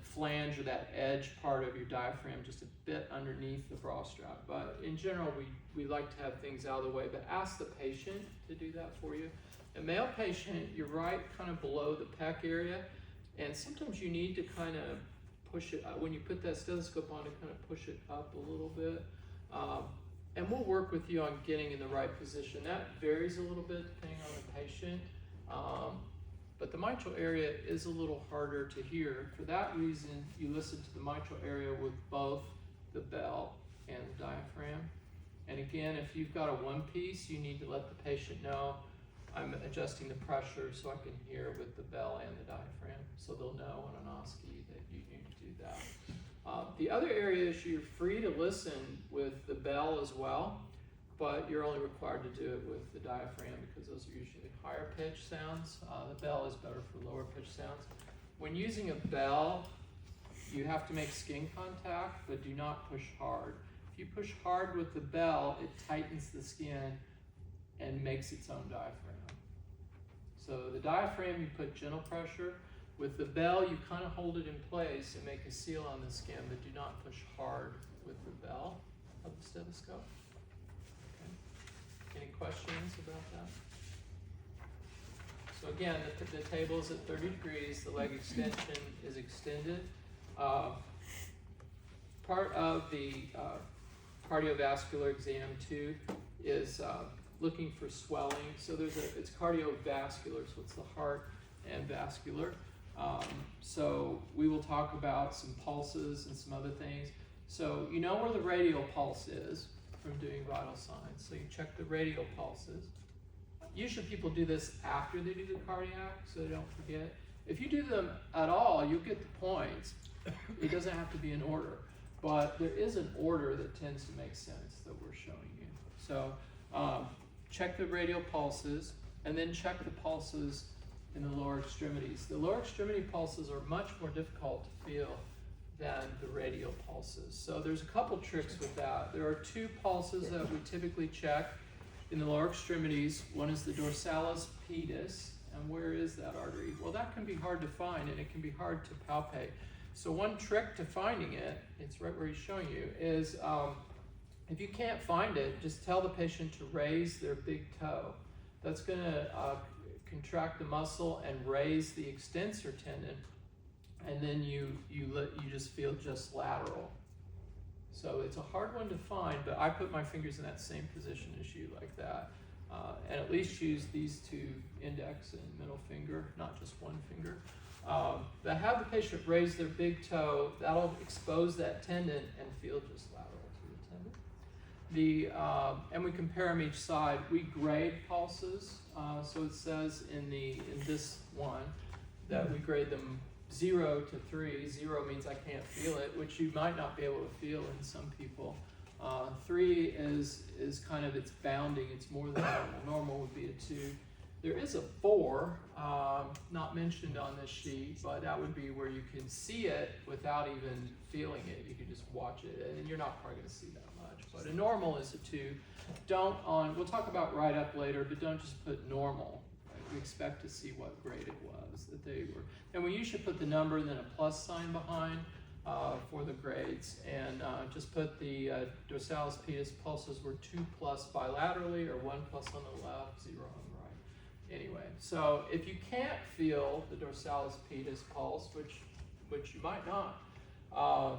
S1: flange or that edge part of your diaphragm just a bit underneath the bra strap. But in general, we like to have things out of the way, but ask the patient to do that for you. A male patient, you're right kind of below the pec area, and sometimes you need to kind of push it, when you put that stethoscope on, to kind of push it up a little bit. And we'll work with you on getting in the right position. That varies a little bit depending on the patient. But the mitral area is a little harder to hear. For that reason, you listen to the mitral area with both the bell and the diaphragm. And again, if you've got a one piece, you need to let the patient know, I'm adjusting the pressure so I can hear with the bell and the diaphragm, so they'll know on an OSCE that you need to do that. The other area is you're free to listen with the bell as well, but you're only required to do it with the diaphragm because those are usually higher pitch sounds. The bell is better for lower pitch sounds. When using a bell, you have to make skin contact, but do not push hard. If you push hard with the bell, it tightens the skin and makes its own diaphragm. So the diaphragm, you put gentle pressure. With the bell, you kind of hold it in place and make a seal on the skin, but do not push hard with the bell of the stethoscope. Okay. Any questions about that? So again, the table is at 30 degrees, the leg extension is extended. Part of the cardiovascular exam too is looking for swelling. So it's cardiovascular, so it's the heart and vascular. So we will talk about some pulses and some other things. So you know where the radial pulse is from doing vital signs. So you check the radial pulses. Usually people do this after they do the cardiac, so they don't forget. If you do them at all, you'll get the points. It doesn't have to be in order, but there is an order that tends to make sense that we're showing you. So check the radial pulses, and then check the pulses in the lower extremities. The lower extremity pulses are much more difficult to feel than the radial pulses. So there's a couple tricks with that. There are two pulses that we typically check in the lower extremities. One is the dorsalis pedis, and where is that artery? Well, that can be hard to find, and it can be hard to palpate. So one trick to finding it, it's right where he's showing you, is if you can't find it, just tell the patient to raise their big toe. That's gonna contract the muscle and raise the extensor tendon, and then you just feel just lateral. So it's a hard one to find, but I put my fingers in that same position as you, like that. And at least use these two, index and middle finger, not just one finger. But have the patient raise their big toe. That'll expose that tendon and feel just lateral to the tendon. And we compare them each side. We grade pulses. So it says in this one that we grade them 0 to 3. 0 means I can't feel it, which you might not be able to feel in some people. 3 is kind of, it's bounding, it's more than normal. Normal would be a 2. There is a 4, not mentioned on this sheet, but that would be where you can see it without even feeling it. You can just watch it, and you're not probably going to see that much. But a normal is a 2. We'll talk about write-up later, but don't just put normal. Right? We expect to see what grade it was that they were. And we usually put the number and then a plus sign behind for the grades. And just put the dorsalis pedis pulses were 2+ bilaterally, or 1+ on the left, 0 on the right. Anyway, so if you can't feel the dorsalis pedis pulse, which you might not, a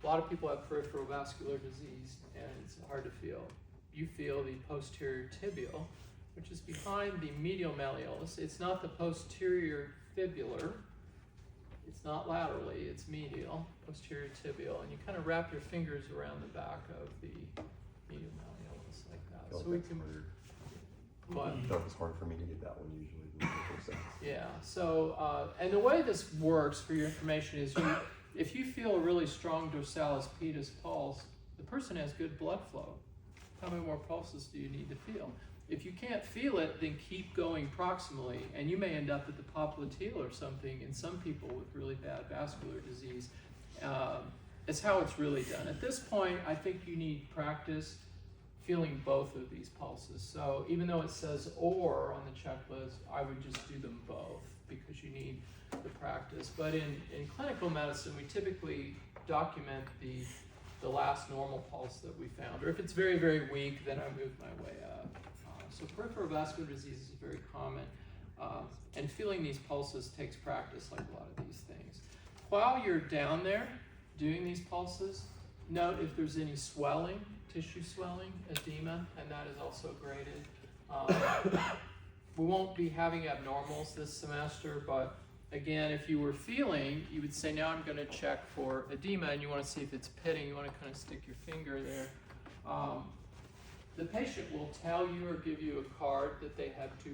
S1: lot of people have peripheral vascular disease and it's hard to feel. You feel the posterior tibial, which is behind the medial malleolus. It's not the posterior fibular. It's not laterally, it's medial, posterior tibial, and you kind of wrap your fingers around the back of the medial malleolus like that. So we can. What?
S3: I feel like it's hard for me to get that one usually.
S1: Yeah, so, and the way this works for your information is if you feel a really strong dorsalis pedis pulse, the person has good blood flow. How many more pulses do you need to feel? If you can't feel it, then keep going proximally, and you may end up at the popliteal or something in some people with really bad vascular disease. It's how it's really done. At this point, I think you need practice feeling both of these pulses. So even though it says or on the checklist, I would just do them both because you need the practice. But in clinical medicine, we typically document the last normal pulse that we found. Or if it's very, very weak, then I move my way up. So peripheral vascular disease is very common. And feeling these pulses takes practice like a lot of these things. While you're down there doing these pulses, note if there's any swelling, tissue swelling, edema, and that is also graded. We won't be having abnormals this semester, but again, if you were feeling, you would say, now I'm going to check for edema, and you want to see if it's pitting. You want to kind of stick your finger there. The patient will tell you or give you a card that they have 2+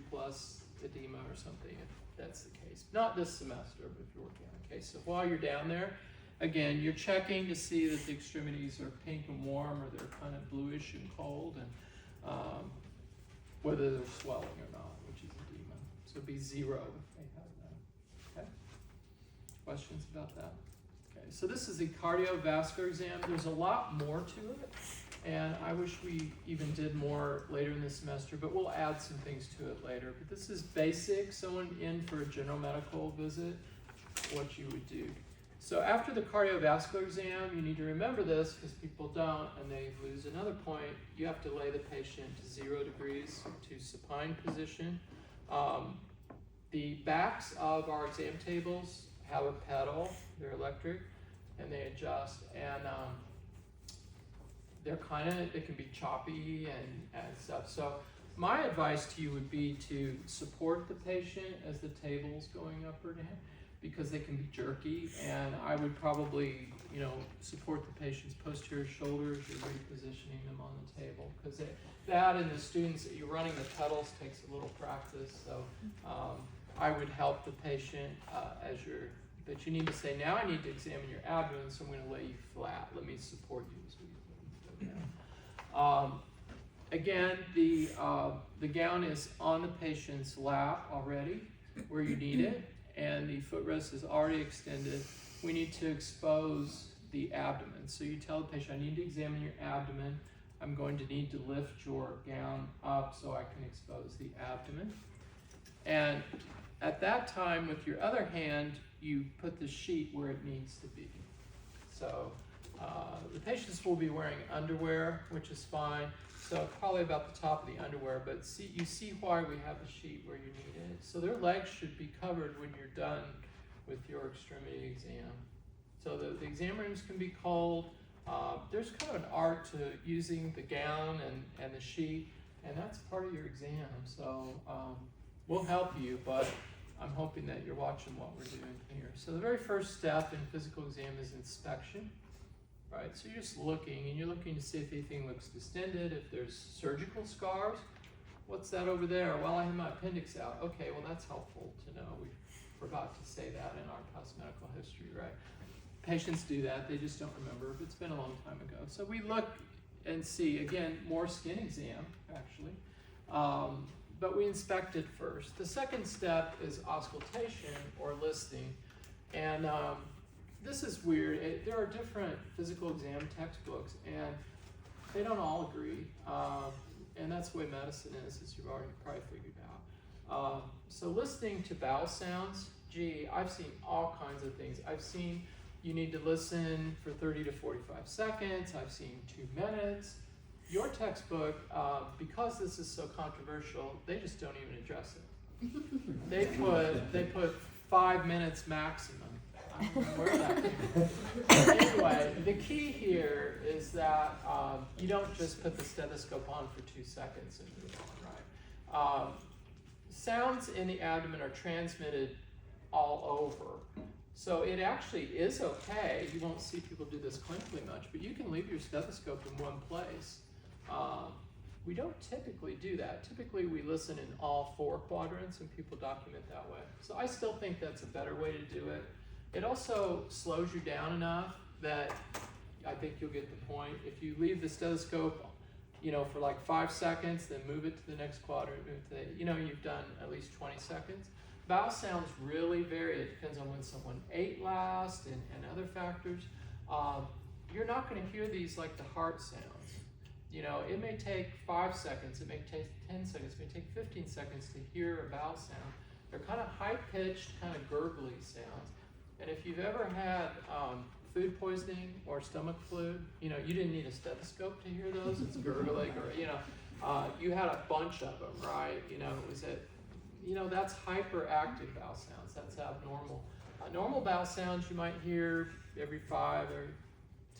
S1: edema or something, if that's the case. Not this semester, but if you're working on a case. So while you're down there, again, you're checking to see that the extremities are pink and warm, or they're kind of bluish and cold, and whether they're swelling or not, which is edema. So it'd be 0 if they have that. Okay? Questions about that? Okay, so this is the cardiovascular exam. There's a lot more to it, and I wish we even did more later in the semester, but we'll add some things to it later. But this is basic, someone in for a general medical visit, what you would do. So after the cardiovascular exam, you need to remember this because people don't and they lose another point. You have to lay the patient to 0 degrees to supine position. The backs of our exam tables have a pedal, they're electric, and they adjust. And they're it can be choppy and stuff. So my advice to you would be to support the patient as the table's going up or down, because they can be jerky, and I would probably, support the patient's posterior shoulders. You're repositioning them on the table, because that and the students, you're running the pedals takes a little practice. So I would help the patient but you need to say, now I need to examine your abdomen, so I'm going to lay you flat. Let me support you as we go down. Again, the gown is on the patient's lap already, where you need it, and the footrest is already extended. We need to expose the abdomen. So you tell the patient, I need to examine your abdomen. I'm going to need to lift your gown up so I can expose the abdomen. And at that time, with your other hand, you put the sheet where it needs to be. So the patients will be wearing underwear, which is fine. So probably about the top of the underwear, but you see why we have the sheet where you need it. So their legs should be covered when you're done with your extremity exam. So the exam rooms can be cold. There's kind of an art to using the gown and the sheet, and that's part of your exam. So we'll help you, but I'm hoping that you're watching what we're doing here. So the very first step in physical exam is inspection. Right, so you're just looking, and you're looking to see if anything looks distended, if there's surgical scars. What's that over there? Well, I have my appendix out. Okay, well that's helpful to know. We forgot to say that in our past medical history, right? Patients do that, they just don't remember. It's been a long time ago. So we look and see, again, more skin exam, actually. But we inspect it first. The second step is auscultation or listening. And this is weird. There are different physical exam textbooks, and they don't all agree. And that's the way medicine is, as you've already probably figured out. So listening to bowel sounds, gee, I've seen all kinds of things. I've seen you need to listen for 30 to 45 seconds. I've seen 2 minutes. Your textbook, because this is so controversial, they just don't even address it. They put 5 minutes maximum. I don't know where that came from. Anyway, the key here is that you don't just put the stethoscope on for 2 seconds and move on, right? Sounds in the abdomen are transmitted all over. So it actually is okay. You won't see people do this clinically much, but you can leave your stethoscope in one place. We don't typically do that. Typically we listen in all 4 quadrants and people document that way. So I still think that's a better way to do it. It also slows you down enough that I think you'll get the point. If you leave the stethoscope, for like 5 seconds, then move it to the next quadrant, you've done at least 20 seconds. Bowel sounds really vary. It depends on when someone ate last and other factors. You're not going to hear these like the heart sounds. It may take 5 seconds, it may take 10 seconds, it may take 15 seconds to hear a bowel sound. They're kind of high-pitched, kind of gurgly sounds. And if you've ever had food poisoning or stomach flu, you didn't need a stethoscope to hear those. It's gurgling, or you had a bunch of them, right? That's hyperactive bowel sounds. That's abnormal. Normal bowel sounds you might hear every 5 or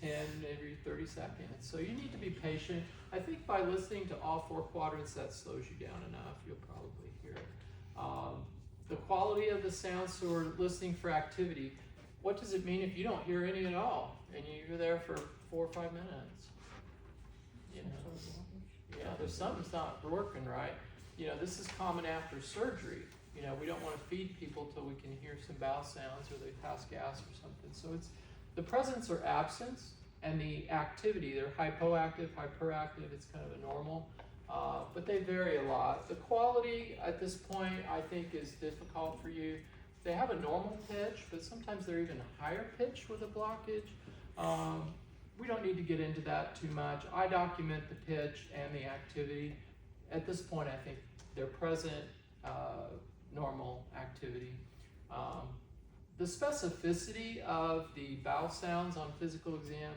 S1: 10, every 30 seconds. So you need to be patient. I think by listening to all 4 quadrants, that slows you down enough. You'll probably hear it. The quality of the sounds, so we're listening for activity. What does it mean if you don't hear any at all and you're there for 4 or 5 minutes? There's something's not working right. This is common after surgery. We don't want to feed people till we can hear some bowel sounds or they pass gas or something. So it's the presence or absence and the activity. They're hypoactive, hyperactive. It's kind of a normal. But they vary a lot. The quality at this point, I think, is difficult for you. They have a normal pitch, but sometimes they're even higher pitch with a blockage. We don't need to get into that too much. I document the pitch and the activity. At this point, I think they're present, normal activity. The specificity of the bowel sounds on physical exam,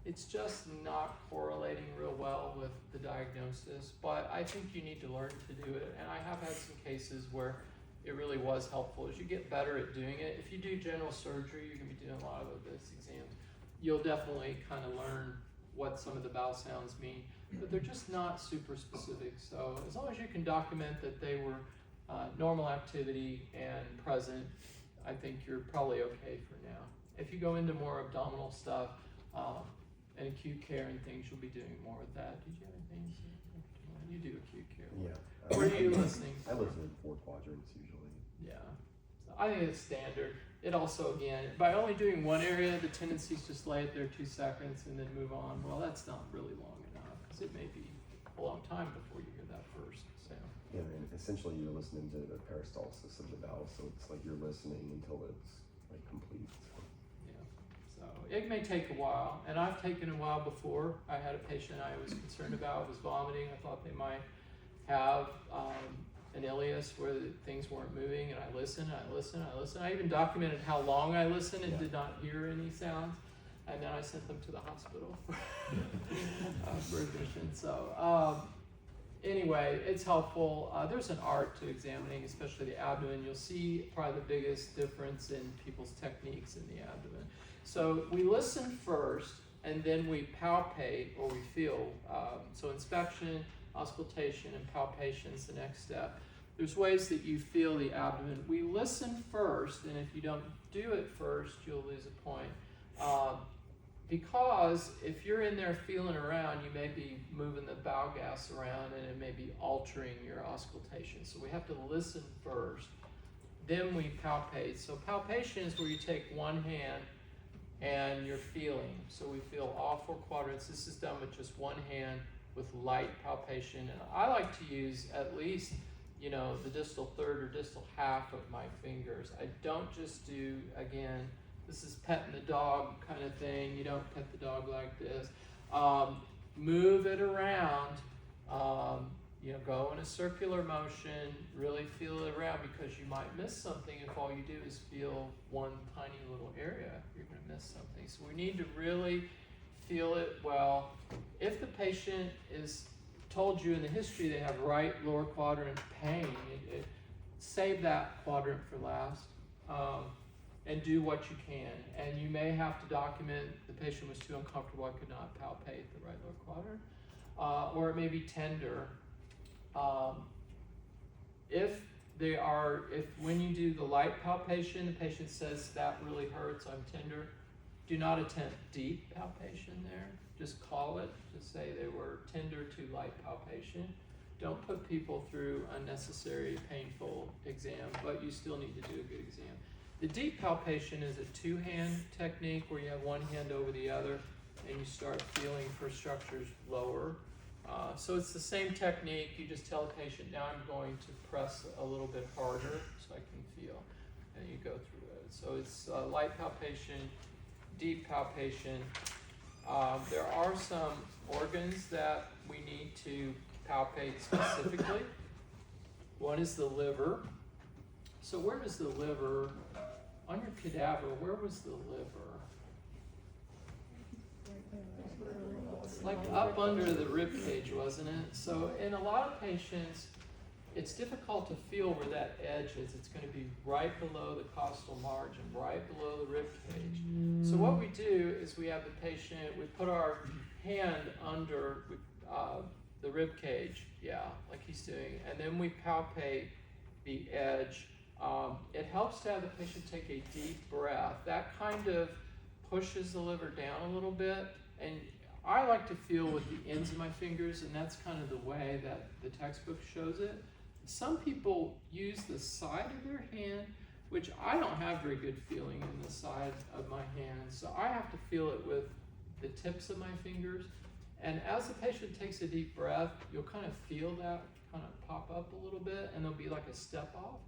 S1: it's just not correlating real well with the diagnosis, but I think you need to learn to do it. And I have had some cases where it really was helpful. As you get better at doing it, if you do general surgery, you're gonna be doing a lot of those exams. You'll definitely kind of learn what some of the bowel sounds mean, but they're just not super specific. So as long as you can document that they were normal activity and present, I think you're probably okay for now. If you go into more abdominal stuff and acute care and things, you'll be doing more of that. Did you have anything? You do acute care.
S3: Yeah.
S1: Where are you listening?
S3: I listen in 4 quadrants usually.
S1: Yeah. So I think it's standard. It also, again, by only doing one area, the tendency is just lay it there 2 seconds and then move on. Well, that's not really long enough because it may be a long time before you hear that first sound.
S3: Yeah, and essentially you're listening to the peristalsis of the bowel, so it's like you're listening until it's like complete. So.
S1: Yeah. So it may take a while, and I've taken a while before. I had a patient I was concerned about was vomiting. I thought they might have an ileus where things weren't moving, and I listened. I even documented how long I listened and did not hear any sounds, and then I sent them to the hospital for admission. So anyway, it's helpful. There's an art to examining, especially the abdomen. You'll see probably the biggest difference in people's techniques in the abdomen. So we listen first, and then we palpate or we feel. So inspection, auscultation, and palpation is the next step. There's ways that you feel the abdomen. We listen first, and if you don't do it first, you'll lose a point. Because if you're in there feeling around, you may be moving the bowel gas around and it may be altering your auscultation. So we have to listen first, then we palpate. So palpation is where you take one hand and your feeling. So we feel all 4 quadrants. This is done with just one hand with light palpation. And I like to use at least, you know, the distal third or distal half of my fingers. I don't just do, again, this is petting the dog kind of thing. You don't pet the dog like this. Move it around. You know, go in a circular motion, really feel it around, because you might miss something if all you do is feel one tiny little area. You're going to miss something. So we need to really feel it well. If the patient is told you in the history they have right lower quadrant pain, save that quadrant for last, and do what you can. And you may have to document the patient was too uncomfortable, I could not palpate the right lower quadrant, or it may be tender. If when you do the light palpation, the patient says that really hurts, I'm tender, do not attempt deep palpation there. Just call it, just say they were tender to light palpation. Don't put people through unnecessary, painful exam, but you still need to do a good exam. The deep palpation is a 2-hand technique where you have one hand over the other and you start feeling for structures lower. So it's the same technique, you just tell the patient, now I'm going to press a little bit harder so I can feel, and you go through it. So it's light palpation, deep palpation. There are some organs that we need to palpate specifically. One is the liver. So where is the liver? On your cadaver, where was the liver? It's like up under the rib cage, wasn't it? So in a lot of patients, it's difficult to feel where that edge is. It's going to be right below the costal margin, right below the rib cage. So what we do is we have the patient, we put our hand under the rib cage, like he's doing, and then we palpate the edge. It helps to have the patient take a deep breath. That kind of pushes the liver down a little bit, and I like to feel with the ends of my fingers, and that's kind of the way that the textbook shows it. Some people use the side of their hand, which I don't have very good feeling in the side of my hand, so I have to feel it with the tips of my fingers. And as the patient takes a deep breath, you'll kind of feel that kind of pop up a little bit, and there'll be like a step off.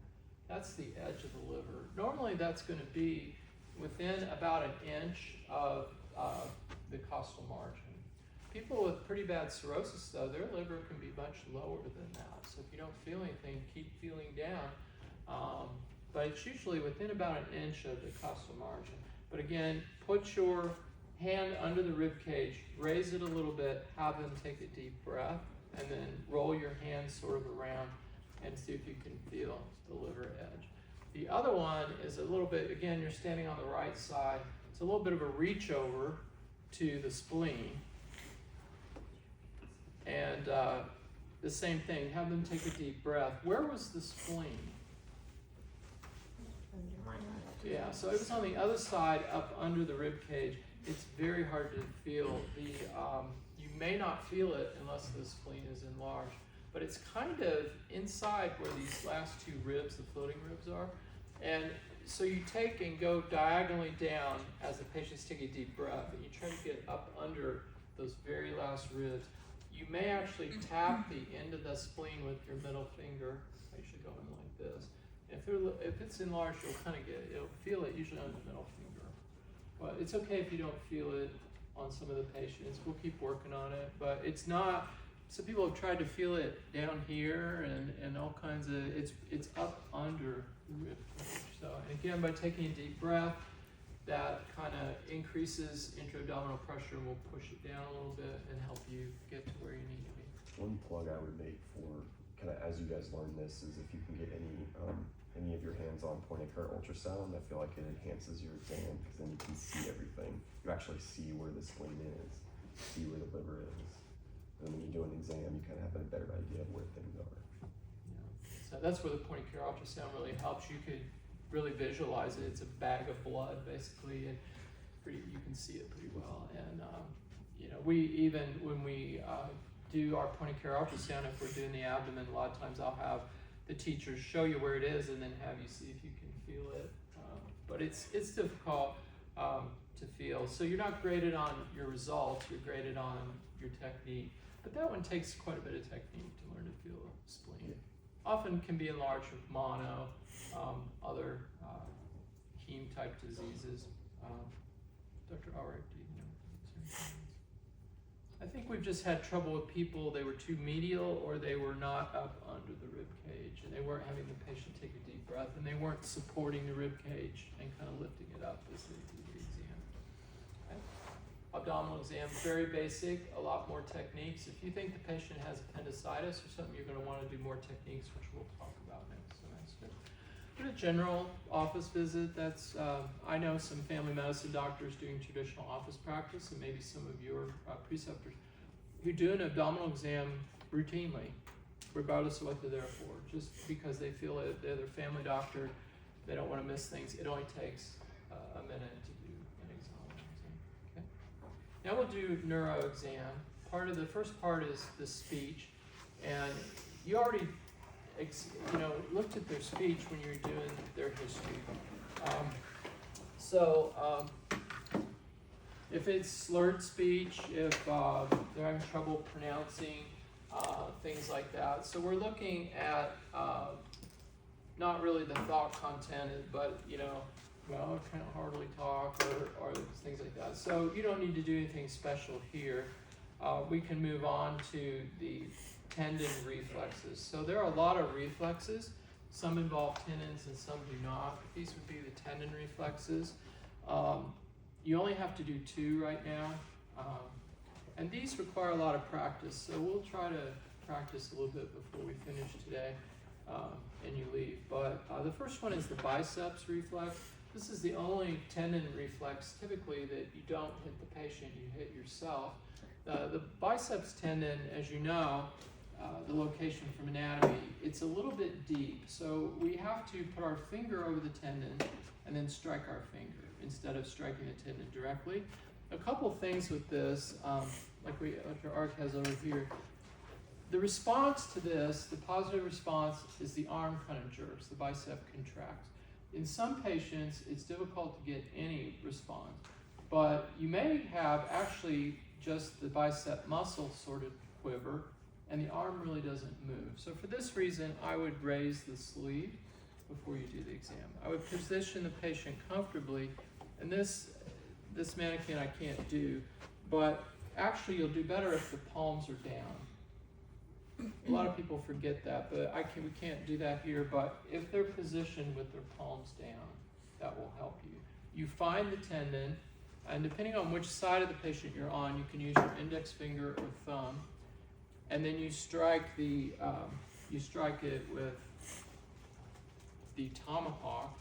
S1: That's the edge of the liver. Normally that's going to be within about an inch of the costal margin. People with pretty bad cirrhosis, though, their liver can be much lower than that. So if you don't feel anything, keep feeling down. But it's usually within about an inch of the costal margin. But again, put your hand under the rib cage, raise it a little bit, have them take a deep breath, and then roll your hand sort of around and see if you can feel the liver edge. The other one is a little bit, again, you're standing on the right side. It's a little bit of a reach over to the spleen. And the same thing, have them take a deep breath. Where was the spleen? Yeah, so it was on the other side up under the rib cage. It's very hard to feel. You may not feel it unless the spleen is enlarged, but it's kind of inside where these last 2 ribs, the floating ribs, are. And so you take and go diagonally down as the patient's taking a deep breath, and you try to get up under those very last ribs. You may actually tap the end of the spleen with your middle finger. I usually go in like this. If it's enlarged, you'll feel it usually on the middle finger. But it's okay if you don't feel it on some of the patients. We'll keep working on it. But it's not, some people have tried to feel it down here and all kinds of, it's up under the rib cage. So, and again, by taking a deep breath, that kind of increases intra-abdominal pressure and will push it down a little bit and help you get to where you need to be.
S3: One plug I would make for kind of as you guys learn this is if you can get any of your hands on point of care ultrasound, I feel like it enhances your exam because then you can see everything. You actually see where the spleen is, see where the liver is. And when you do an exam, you kind of have a better idea of where things are.
S1: Yeah. So that's where the point of care ultrasound really helps. You could really visualize it. It's a bag of blood basically, and you can see it pretty well. And we even when we do our point of care ultrasound, if we're doing the abdomen, a lot of times I'll have the teachers show you where it is and then have you see if you can feel it. But it's difficult. to feel. So you're not graded on your results, you're graded on your technique. But that one takes quite a bit of technique to learn to feel a spleen. Often can be enlarged with mono, other heme type diseases. Dr. Ulrich, do you know? I think we've just had trouble with people, they were too medial or they were not up under the rib cage and they weren't having the patient take a deep breath and they weren't supporting the rib cage and kind of lifting it up as they do the exam. Okay. Abdominal exam, very basic, a lot more techniques. If you think the patient has appendicitis or something, you're going to want to do more techniques, which we'll talk about next semester. But a general office visit, that's, I know some family medicine doctors doing traditional office practice, and maybe some of your preceptors who do an abdominal exam routinely, regardless of what they're there for, just because they feel it, they're their family doctor, they don't want to miss things. It only takes a minute to do an exam. Okay. Now we'll do neuro exam. The first part is the speech, and you already looked at their speech when you were doing their history. If it's slurred speech, if they're having trouble pronouncing, things like that. So we're looking at not really the thought content, but kind of hardly talk or things like that. So you don't need to do anything special here. We can move on to the tendon reflexes. So there are a lot of reflexes. Some involve tendons and some do not. These would be the tendon reflexes. You only have to do 2 right now. And these require a lot of practice. So we'll try to practice a little bit before we finish today and you leave. But the first one is the biceps reflex. This is the only tendon reflex typically that you don't hit the patient, you hit yourself. The biceps tendon, as you know, the location from anatomy, it's a little bit deep. So we have to put our finger over the tendon and then strike our finger instead of striking the tendon directly. A couple things with this, like Dr. Ark has over here. The response to this, the positive response, is the arm kind of jerks, the bicep contracts. In some patients, it's difficult to get any response, but you may have actually just the bicep muscle sort of quiver, and the arm really doesn't move. So for this reason, I would raise the sleeve before you do the exam. I would position the patient comfortably, and this mannequin I can't do, but actually you'll do better if the palms are down. A lot of people forget that, but we can't do that here, but if they're positioned with their palms down, that will help you. You find the tendon, and depending on which side of the patient you're on, you can use your index finger or thumb, and then you strike it with the tomahawk.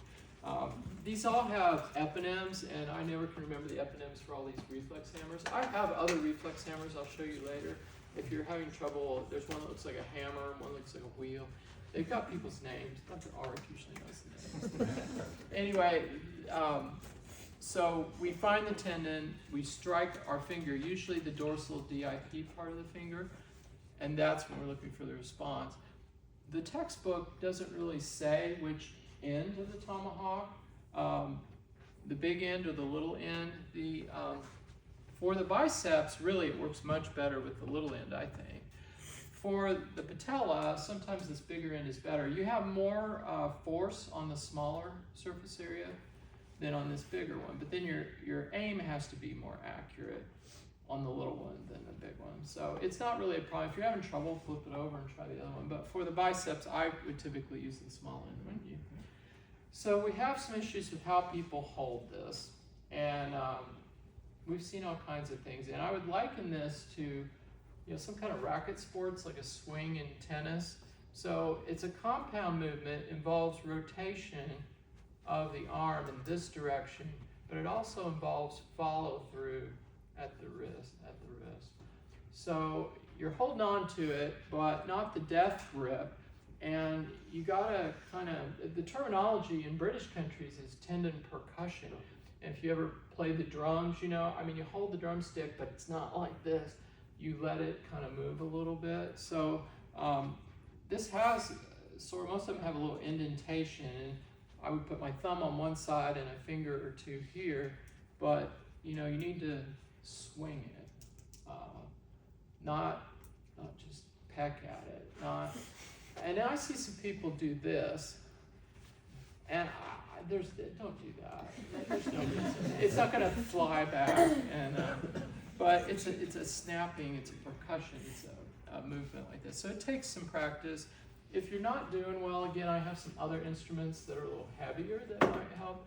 S1: These all have eponyms, and I never can remember the eponyms for all these reflex hammers. I have other reflex hammers I'll show you later. If you're having trouble, there's one that looks like a hammer, one that looks like a wheel. They've got people's names. Dr. Ulrich usually knows the names. Anyway, so we find the tendon, we strike our finger, usually the dorsal DIP part of the finger, and that's when we're looking for the response. The textbook doesn't really say which end of the tomahawk, the big end or the little end. For the biceps, really it works much better with the little end, I think. For the patella, sometimes this bigger end is better. You have more force on the smaller surface area than on this bigger one, but then your aim has to be more accurate on the little one than the big one. So it's not really a problem. If you're having trouble, flip it over and try the other one. But for the biceps, I would typically use the small end, wouldn't you? So we have some issues with how people hold this, and we've seen all kinds of things. And I would liken this to some kind of racket sports, like a swing in tennis. So it's a compound movement, involves rotation of the arm in this direction, but it also involves follow through at the wrist. So you're holding on to it, but not the death grip. And you gotta the terminology in British countries is tendon percussion. And if you ever play the drums, you hold the drumstick, but it's not like this. You let it kind of move a little bit. So this has most of them have a little indentation, and I would put my thumb on one side and a finger or two here, but you know, you need to swing it, not just peck at it. And I see some people do this, and don't do that. There's no reason. It's not gonna fly back, and but it's a snapping, it's a percussion, it's a movement like this. So it takes some practice. If you're not doing well, again, I have some other instruments that are a little heavier that might help.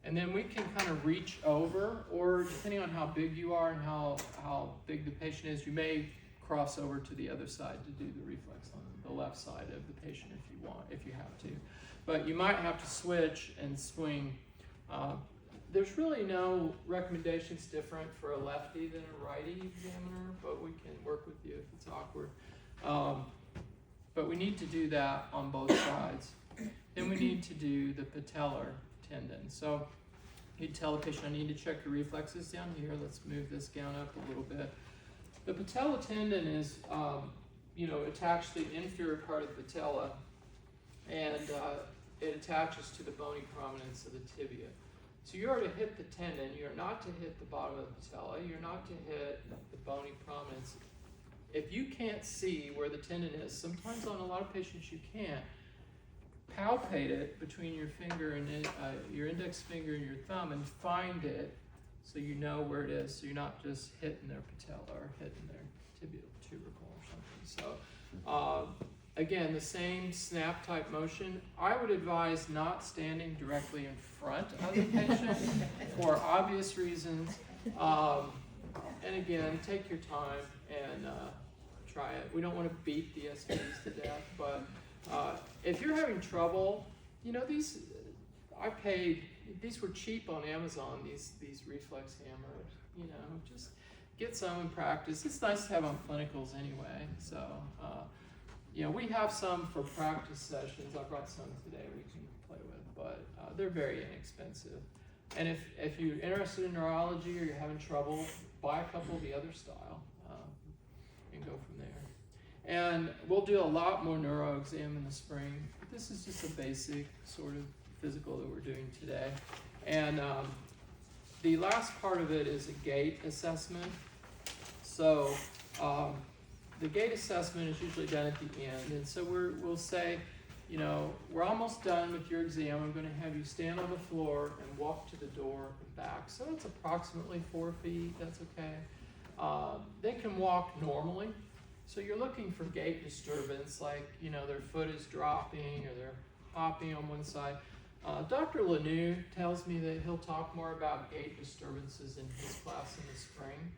S1: And then we can kind of reach over, or depending on how big you are and how big the patient is, you may cross over to the other side to do the reflex on the left side of the patient if you have to. But you might have to switch and swing. There's really no recommendations different for a lefty than a righty examiner, but we can work with you if it's awkward. But we need to do that on both sides. Then we need to do the patellar tendon. So you tell the patient, I need to check your reflexes down here. Let's move this gown up a little bit. The patella tendon is, attached to the inferior part of the patella, and it attaches to the bony prominence of the tibia. So you are to hit the tendon. You're not to hit the bottom of the patella. You're not to hit the bony prominence. If you can't see where the tendon is, sometimes on a lot of patients you can't, palpate it between your finger and your index finger and your thumb and find it so you know where it is, so you're not just hitting their patella or hitting their tibial tubercle or something. So again, the same snap type motion. I would advise not standing directly in front of the patient for obvious reasons. And again, take your time and try it. We don't want to beat the STs to death, but if you're having trouble, these were cheap on Amazon, these reflex hammers, just get some and practice. It's nice to have on clinicals anyway. So, we have some for practice sessions. I brought some today we can play with, but they're very inexpensive. And if you're interested in neurology or you're having trouble, buy a couple of the other style and go from there. And we'll do a lot more neuro exam in the spring. This is just a basic sort of physical that we're doing today. And the last part of it is a gait assessment. So the gait assessment is usually done at the end. And so we'll say, we're almost done with your exam. I'm going to have you stand on the floor and walk to the door and back. So that's approximately 4 feet. That's okay. They can walk normally. So you're looking for gait disturbance, like, their foot is dropping or they're hopping on one side. Dr. Lanou tells me that he'll talk more about gait disturbances in his class in the spring.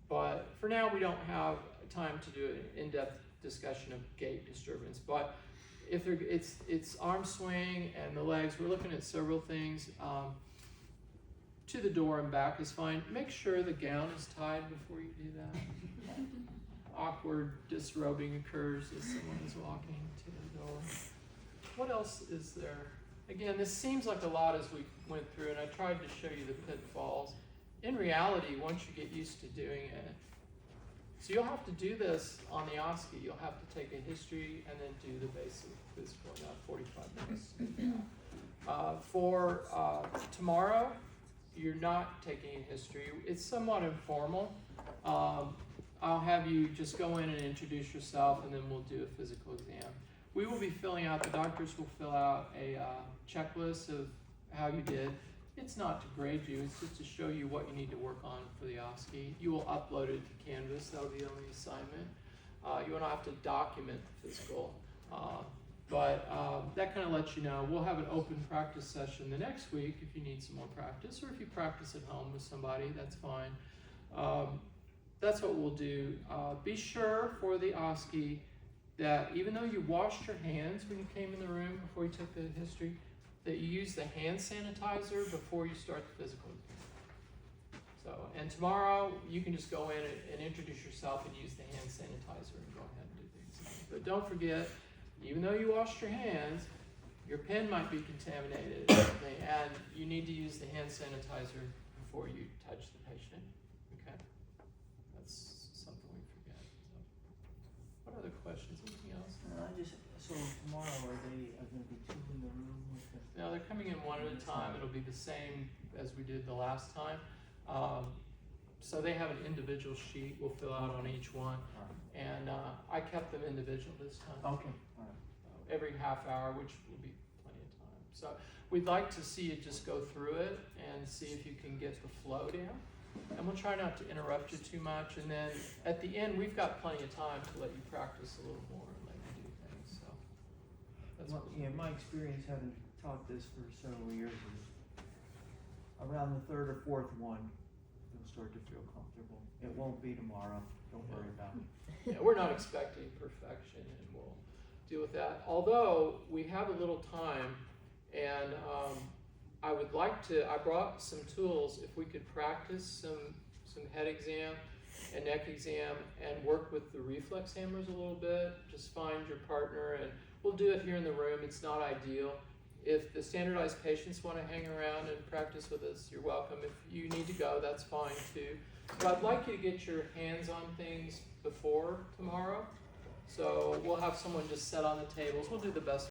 S1: But for now, we don't have time to do an in-depth discussion of gait disturbance. But if it's arm swing and the legs, we're looking at several things. To the door and back is fine. Make sure the gown is tied before you do that. Awkward disrobing occurs as someone is walking to the door. What else is there? Again, this seems like a lot as we went through, and I tried to show you the pitfalls. In reality, once you get used to doing it, so you'll have to do this on the OSCE. You'll have to take a history and then do the basic physical, not 45 minutes. For tomorrow, you're not taking a history. It's somewhat informal. I'll have you just go in and introduce yourself, and then we'll do a physical exam. We will be filling out, the doctors will fill out a checklist of how you did. It's not to grade you, it's just to show you what you need to work on for the OSCE. You will upload it to Canvas, that'll be the only assignment. You won't have to document the physical, but that kind of lets you know. We'll have an open practice session the next week if you need some more practice, or if you practice at home with somebody, that's fine. That's what we'll do. Be sure for the OSCE that even though you washed your hands when you came in the room before you took the history, that you use the hand sanitizer before you start the physical exam. So, and tomorrow you can just go in and introduce yourself and use the hand sanitizer and go ahead and do the exam. But don't forget, even though you washed your hands, your pen might be contaminated, and you need to use the hand sanitizer before you touch the patient. Okay? That's something we forget. So, what other questions? Anything else?
S4: So tomorrow are they going to be two in the room with the
S1: No, they're coming in one at a time. It'll be the same as we did the last time. So they have an individual sheet we'll fill out on each one. And I kept them individual this time.
S4: Okay, alright.
S1: Every half hour, which will be plenty of time. So we'd like to see you just go through it and see if you can get the flow down. And we'll try not to interrupt you too much. And then at the end, we've got plenty of time to let you practice a little more and let you do things. So that's
S4: Well,
S1: what
S4: yeah, my experience having taught this for several years is around the third or fourth one, you'll start to feel comfortable. It won't be tomorrow, don't worry about it.
S1: Yeah, we're not expecting perfection, and we'll deal with that. Although we have a little time, and I would like to. I brought some tools. If we could practice some head exam and neck exam, and work with the reflex hammers a little bit. Just find your partner, and we'll do it here in the room. It's not ideal. If the standardized patients want to hang around and practice with us, you're welcome. If you need to go, that's fine too. But I'd like you to get your hands on things before tomorrow. So we'll have someone just set on the tables. We'll do the best